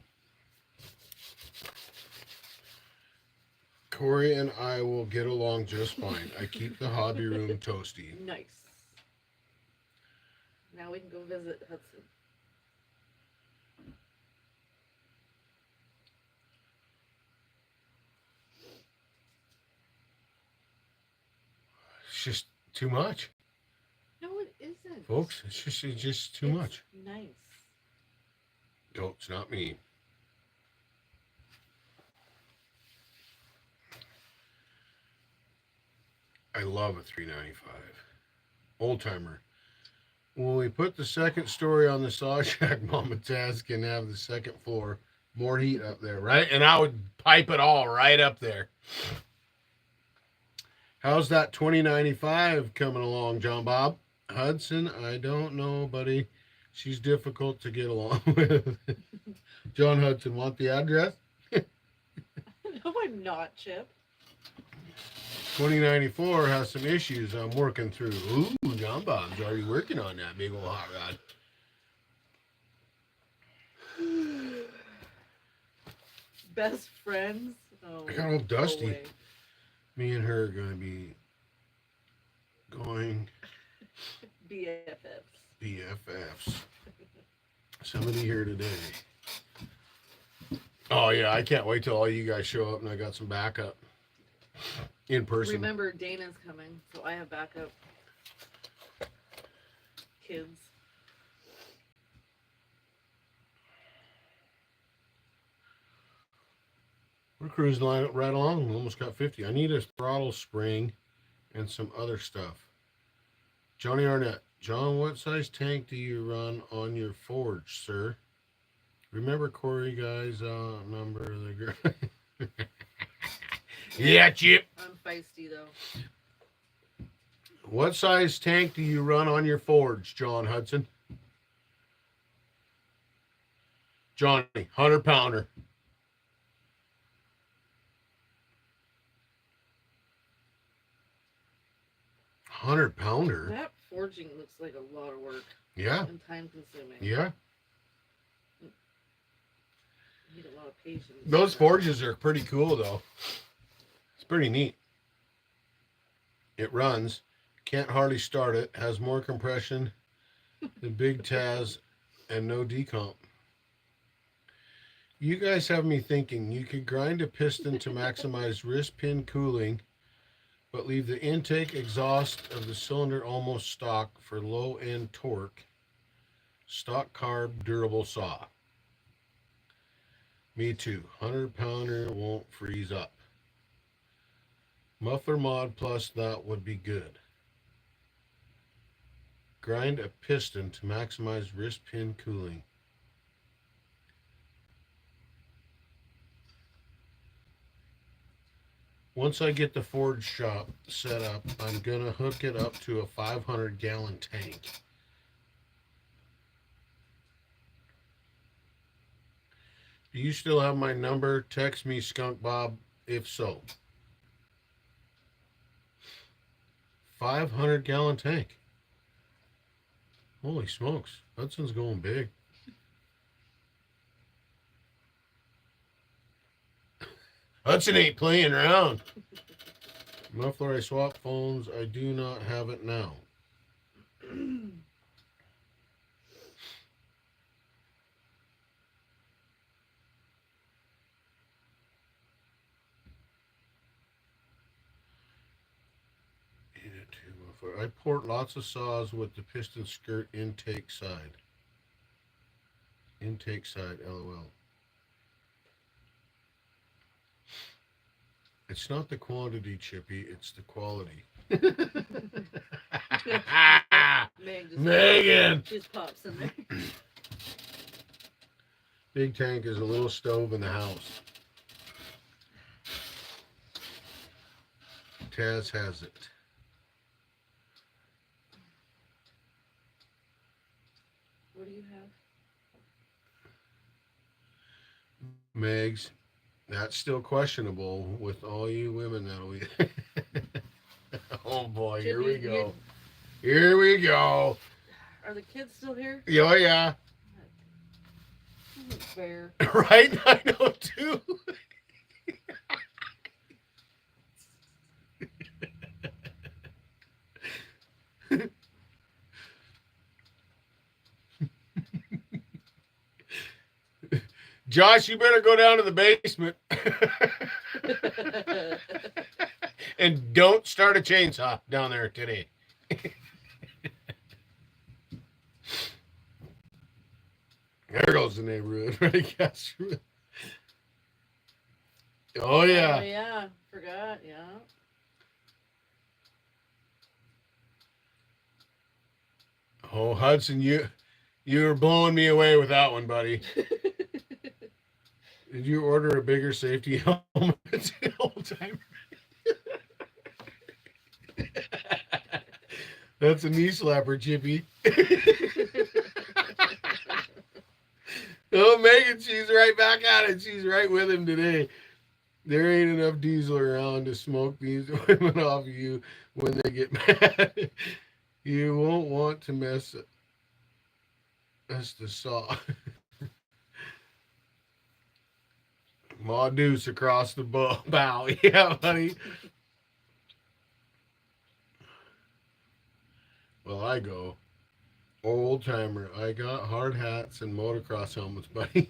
Corey and I will get along just fine. I keep the hobby room toasty. Nice. Now we can go visit Hudson. It's just too much, No, it isn't. folks. It's just too much. Nice. No, it's not me. I love a $3.95. Old timer. When we put the second story on the saw shack, Mama Taz can have the second floor. More heat up there, right? And I would pipe it all right up there. How's that 2095 coming along, John Bob? Hudson, I don't know, buddy. She's difficult to get along with. John Hudson, want the address? No, I'm not, Chip. 2094 has some issues I'm working through. Ooh, John Bob's already working on that big old hot rod. Best friends? Oh, I got old Dusty. no way. Me and her are going to be going BFFs. BFFs. Somebody here today. Oh, yeah, I can't wait till all you guys show up and I got some backup in person. Remember, Dana's coming, so I have backup kids. We're cruising right along. We almost got 50. I need a throttle spring and some other stuff. Johnny Arnett. John, what size tank do you run on your forge, sir? Remember Corey, guys, number of the girl. Yeah, Chip. I'm feisty, though. What size tank do you run on your forge, John Hudson? Johnny, 100-pounder. $100-pounder? That forging looks like a lot of work. Yeah. And time consuming. Yeah. You need a lot of patience. Those forges are pretty cool, though. It's pretty neat. It runs. Can't hardly start it. Has more compression than Big Taz and no decomp. You guys have me thinking you could grind a piston to maximize wrist pin cooling, but leave the intake exhaust of the cylinder almost stock for low-end torque. Stock carb durable saw. Me too. 100-pounder won't freeze up. Muffler mod plus that would be good. Grind a piston to maximize wrist pin cooling. Once I get the forge shop set up, I'm going to hook it up to a 500-gallon tank. Do you still have my number? Text me, Skunk Bob, if so. 500-gallon tank. Holy smokes. Hudson's going big. Hudson ain't playing around. Muffler, I swap phones. I do not have it now. I port lots of saws with the piston skirt intake side. Intake side, LOL. It's not the quantity, Chippy. It's the quality. Megan just pops in there. Big tank is a little stove in the house. Taz has it. What do you have? Megs, that's still questionable with all you women that'll be. Oh boy, here we go. Here we go. Are the kids still here? Oh yeah. Isn't fair. Right? I know too. Josh, you better go down to the basement. And don't start a chainsaw down there today. There goes the neighborhood, right? Yes. Oh yeah. Oh yeah. Forgot. Yeah. Oh, Hudson, you're blowing me away with that one, buddy. Did you order a bigger safety helmet the whole time? That's a knee slapper, Chippy. Oh, Megan, she's right back at it. She's right with him today. There ain't enough diesel around to smoke these women off of you when they get mad. You won't want to mess the saw. Ma Deuce across the bow. Yeah, buddy. Well, I go. Old timer. I got hard hats and motocross helmets, buddy.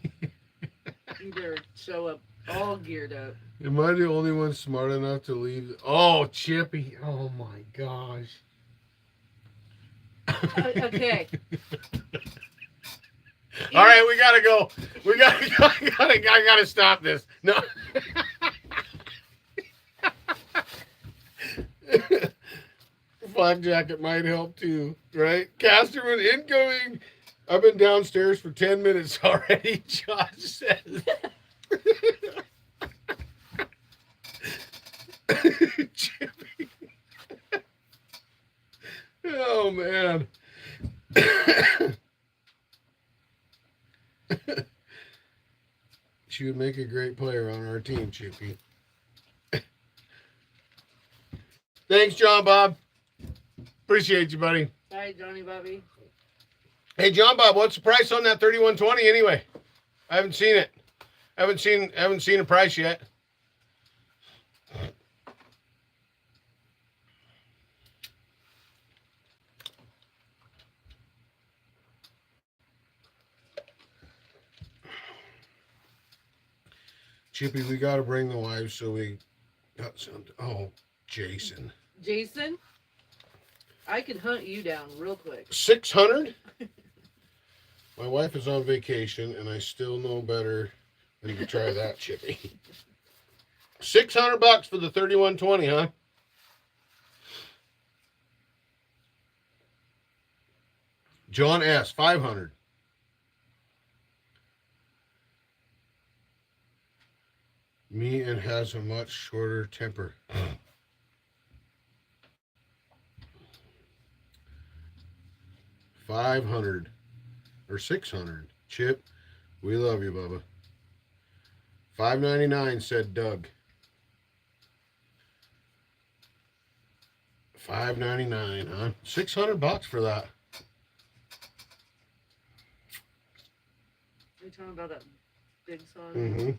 You better show up all geared up. Am I the only one smart enough to leave? Oh, Chippy. Oh, my gosh. Okay. All right, we gotta go. I gotta stop this. No. Flak jacket might help too, right? Casterman incoming. I've been downstairs for 10 minutes already, Josh says. Chippy. Oh, man. She would make a great player on our team, Chippy. Thanks, John Bob. Appreciate you, buddy. Hi, Johnny Bobby. Hey, John Bob, what's the price on that 3120 anyway? I haven't seen it. Haven't seen a price yet. Chippy, we got to bring the wives so we got something. Oh, Jason. Jason, I could hunt you down real quick. 600? My wife is on vacation, and I still know better than to try that, Chippy. $600 for the 3120, huh? John S. 500. Me and has a much shorter temper. 500 or 600. Chip, we love you, Bubba. $5.99 said Doug. $5.99, huh? $600 for that. Are you talking about that big song? Mm-hmm.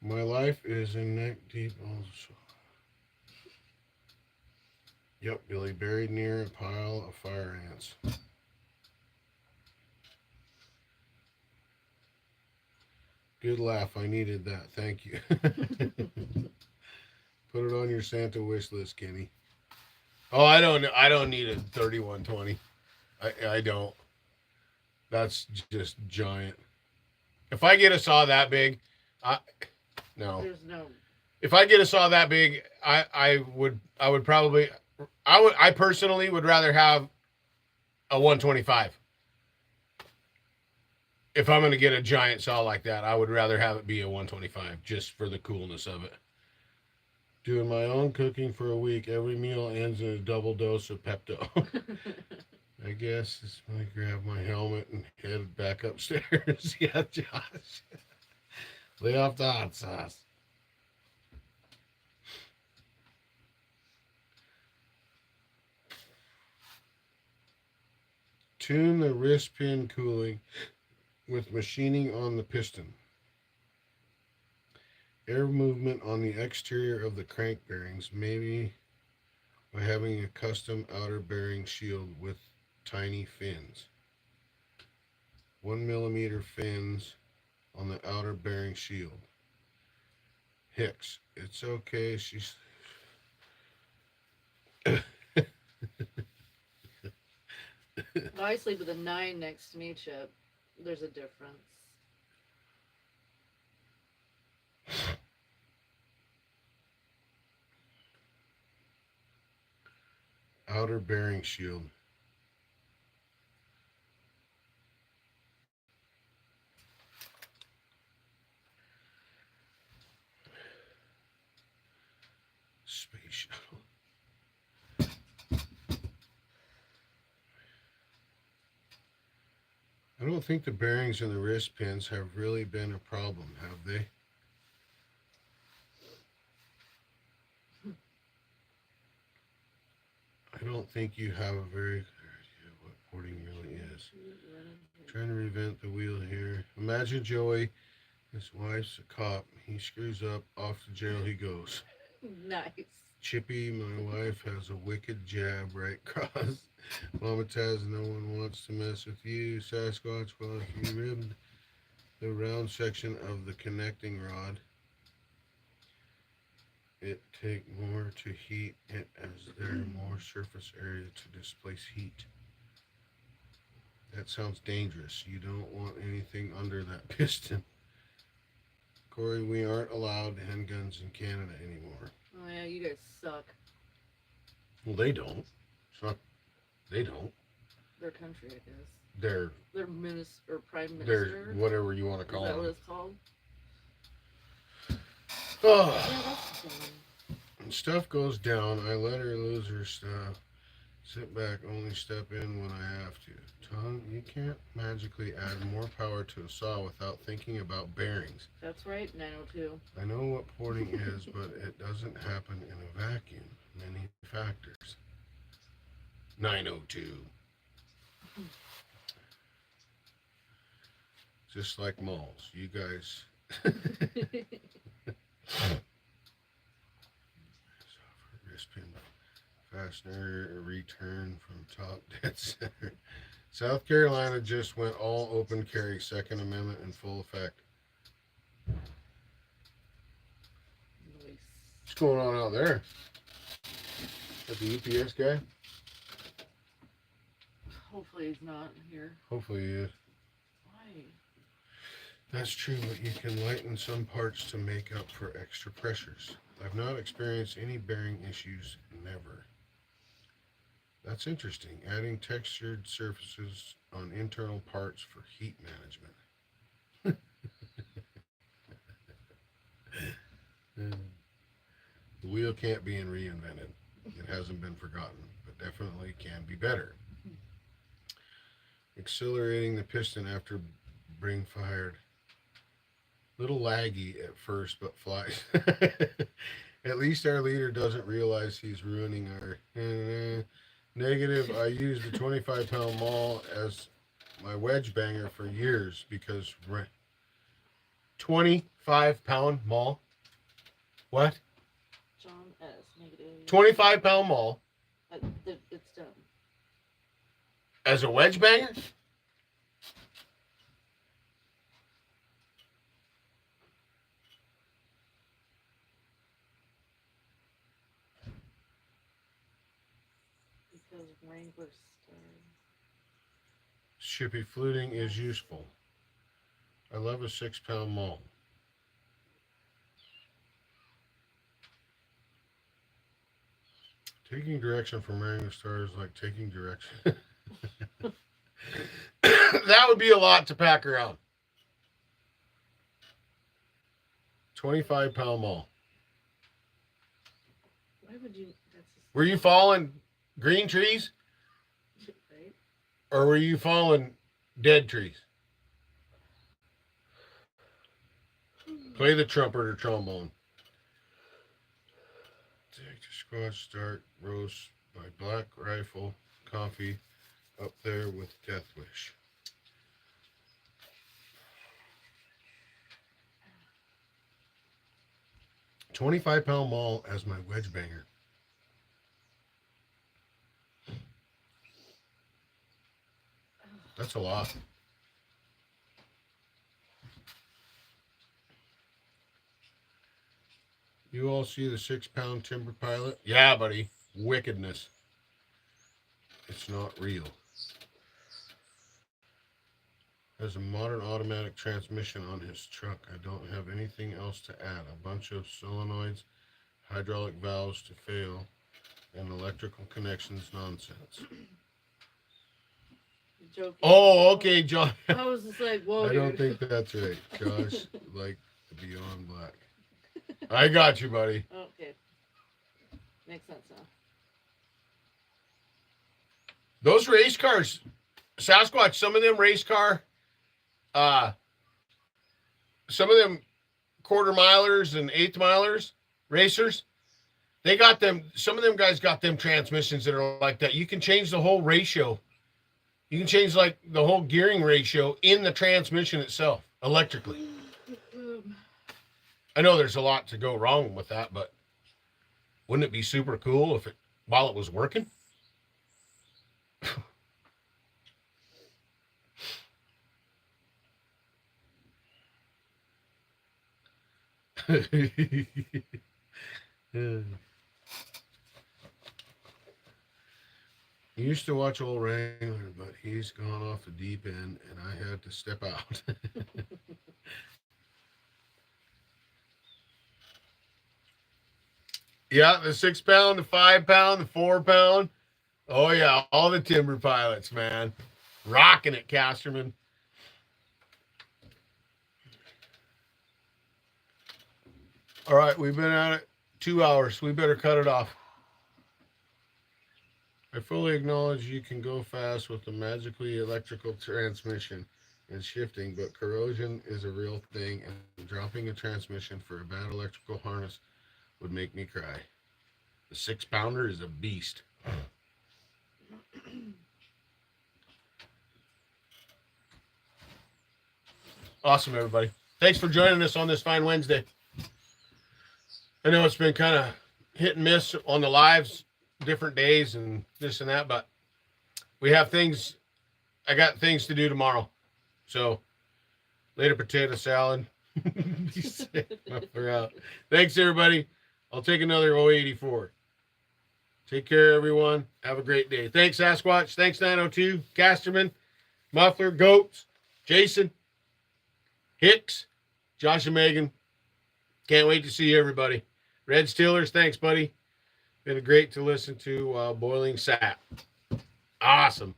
My life is in neck deep also. Yep, Billy, buried near a pile of fire ants. Good laugh. I needed that. Thank you. Put it on your Santa wish list, Kenny. Oh, I don't need a 3120. I don't. That's just giant. If I get a saw that big, no. There's no. If I get a saw that big, I would personally would rather have a 125. If I'm going to get a giant saw like that, I would rather have it be a 125 just for the coolness of it. Doing my own cooking for a week. Every meal ends in a double dose of Pepto. I guess it's when I grab my helmet and head back upstairs. Yeah, Josh. Lay off the hot sauce. Tune the wrist pin cooling with machining on the piston. Air movement on the exterior of the crank bearings, maybe by having a custom outer bearing shield with tiny fins. 1 millimeter fins on the outer bearing shield. Hicks, it's okay. She's I sleep with a 9 next to me, Chip. There's a difference. outer bearing shield. Space shuttle. I don't think the bearings and the wrist pins have really been a problem, have they? I don't think you have a very clear idea of what porting really is. Trying to revent the wheel here. Imagine Joey, his wife's a cop. He screws up, off to jail he goes. Nice. Chippy, my wife has a wicked jab right across. Mama Taz, no one wants to mess with you. Sasquatch, well, if you ribbed the round section of the connecting rod, it take more to heat it as there more surface area to displace heat. That sounds dangerous. You don't want anything under that piston. Corey, we aren't allowed handguns in Canada anymore. Oh yeah, you guys suck. Well, they don't. It's not. They don't. Their country, I guess. They're Their minister or prime minister. whatever you want to Is call that them. what it's called? Oh, Yeah, that's dumb. when stuff goes down, I let her lose her stuff. Sit back, only step in when I have to. Tom, you can't magically add more power to a saw without thinking about bearings. That's right, 902. I know what porting is, but it doesn't happen in a vacuum. Many factors. 902. Just like malls. You guys. Wrist pin fastener return from top dead center. South Carolina just went all open carry, Second Amendment in full effect. Nice. What's going on out there? Is that the UPS guy? Hopefully he's not here. Hopefully he is. Why? That's true, but you can lighten some parts to make up for extra pressures. I've not experienced any bearing issues, never. That's interesting. Adding textured surfaces on internal parts for heat management. The wheel can't be reinvented. It hasn't been forgotten, but definitely can be better. Accelerating the piston after being fired. Little laggy at first, but flies. At least our leader doesn't realize he's ruining our... Negative, I used the 25-pound maul as my wedge banger for years because... 25-pound maul? What? John S. Negative. 25-pound maul It's done. as a wedge banger? Because Wrangler started. Shippy fluting is useful. I love a 6-pound maul. Taking direction from Wrangler Star is like taking direction. That would be a lot to pack around. 25-pound maul. Were you falling green trees Right? or were you falling dead trees? Play the trumpet or trombone. Take the squash start roast by Black Rifle Coffee up there with Death Wish. £25 mall as my wedge banger. That's a lot. You all see the 6-pound timber pilot? Yeah, buddy. Wickedness. It's not real. Has a modern automatic transmission on his truck. I don't have anything else to add. A bunch of solenoids, hydraulic valves to fail, and electrical connections nonsense. Joking. Oh, okay, John. I was just like, whoa. I don't think that's right. Josh, like the Beyond Black. I got you, buddy. Okay. Makes sense now. Those race cars, Sasquatch, some of them race car, some of them quarter milers and eighth milers, racers, they got them, some of them guys got them transmissions that are like that. You can change the whole ratio. You can change like the whole gearing ratio in the transmission itself, electrically. I know there's a lot to go wrong with that, but wouldn't it be super cool if it, while it was working? He used to watch old Wrangler, but he's gone off the deep end, and I had to step out. Yeah, the 6-pound, the 5-pound, the 4-pound. Oh, yeah, all the timber pilots, man. Rocking it, Casterman. All right, we've been at it 2 hours. We better cut it off. I fully acknowledge you can go fast with the magically electrical transmission and shifting, but corrosion is a real thing, and dropping a transmission for a bad electrical harness would make me cry. The 6-pounder is a beast. Awesome, everybody. Thanks for joining us on this fine Wednesday. I know it's been kind of hit and miss on the lives, different days and this and that, but we have things. I got things to do tomorrow. So later, potato salad. Be safe. We're out. Thanks, everybody. I'll take another 084. Take care, everyone. Have a great day. Thanks, Sasquatch. Thanks, 902. Casterman, Muffler, Goats, Jason, Hicks, Josh and Megan. Can't wait to see everybody. Red Steelers, thanks, buddy. Been great to listen to while boiling sap. Awesome.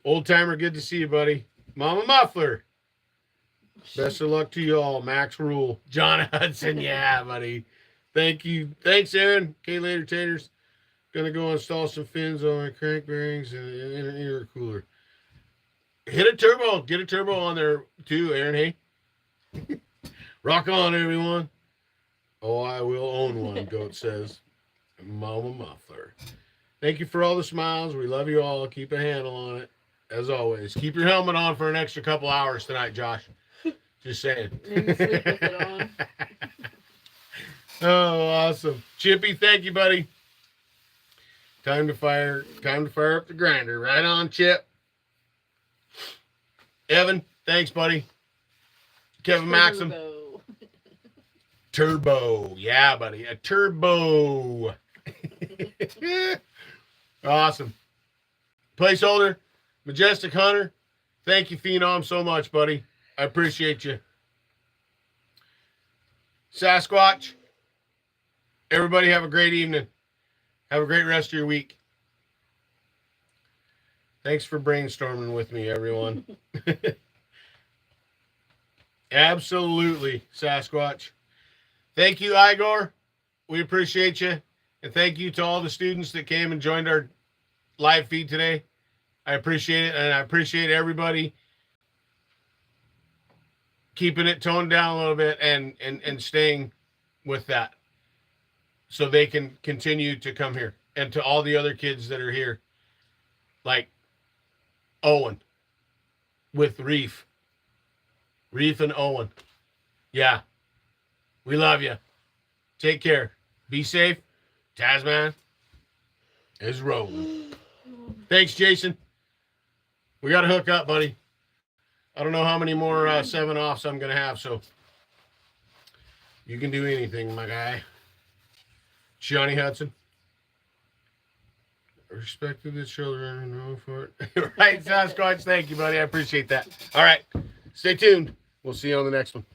Old timer, good to see you, buddy. Mama Muffler. Best of luck to you all. Max Rule. John Hudson, yeah, buddy. Thank you. Thanks, Aaron. Okay, later, taters. Gonna go install some fins on my crank bearings and an intercooler. Hit a turbo. Get a turbo on there too, Aaron. Hey. Rock on, everyone. Oh, I will own one, Goat says. Mama Muffler. Thank you for all the smiles. We love you all. Keep a handle on it. As always. Keep your helmet on for an extra couple hours tonight, Josh. Just saying. Maybe sleep with it on. Oh, awesome. Chippy, thank you, buddy. Time to fire up the grinder. Right on, Chip. Evan, thanks, buddy. Kevin Maxim. Turbo. Yeah, buddy. A turbo. Awesome. Placeholder, Majestic Hunter. Thank you, Phenom, so much, buddy. I appreciate you. Sasquatch. Everybody have a great evening. Have a great rest of your week. Thanks for brainstorming with me, everyone. Absolutely, Sasquatch. Thank you, Igor. We appreciate you. And thank you to all the students that came and joined our live feed today. I appreciate it. And I appreciate everybody keeping it toned down a little bit and staying with that so they can continue to come here. And to all the other kids that are here, like Owen with Reef and Owen. Yeah. We love you. Take care. Be safe. TazMan is rolling. Thanks, Jason. We got to hook up, buddy. I don't know how many more 7-offs I'm going to have, so you can do anything, my guy. Johnny Hudson. Respect to the children. No for it. Right, Sasquatch. Thank you, buddy. I appreciate that. All right. Stay tuned. We'll see you on the next one.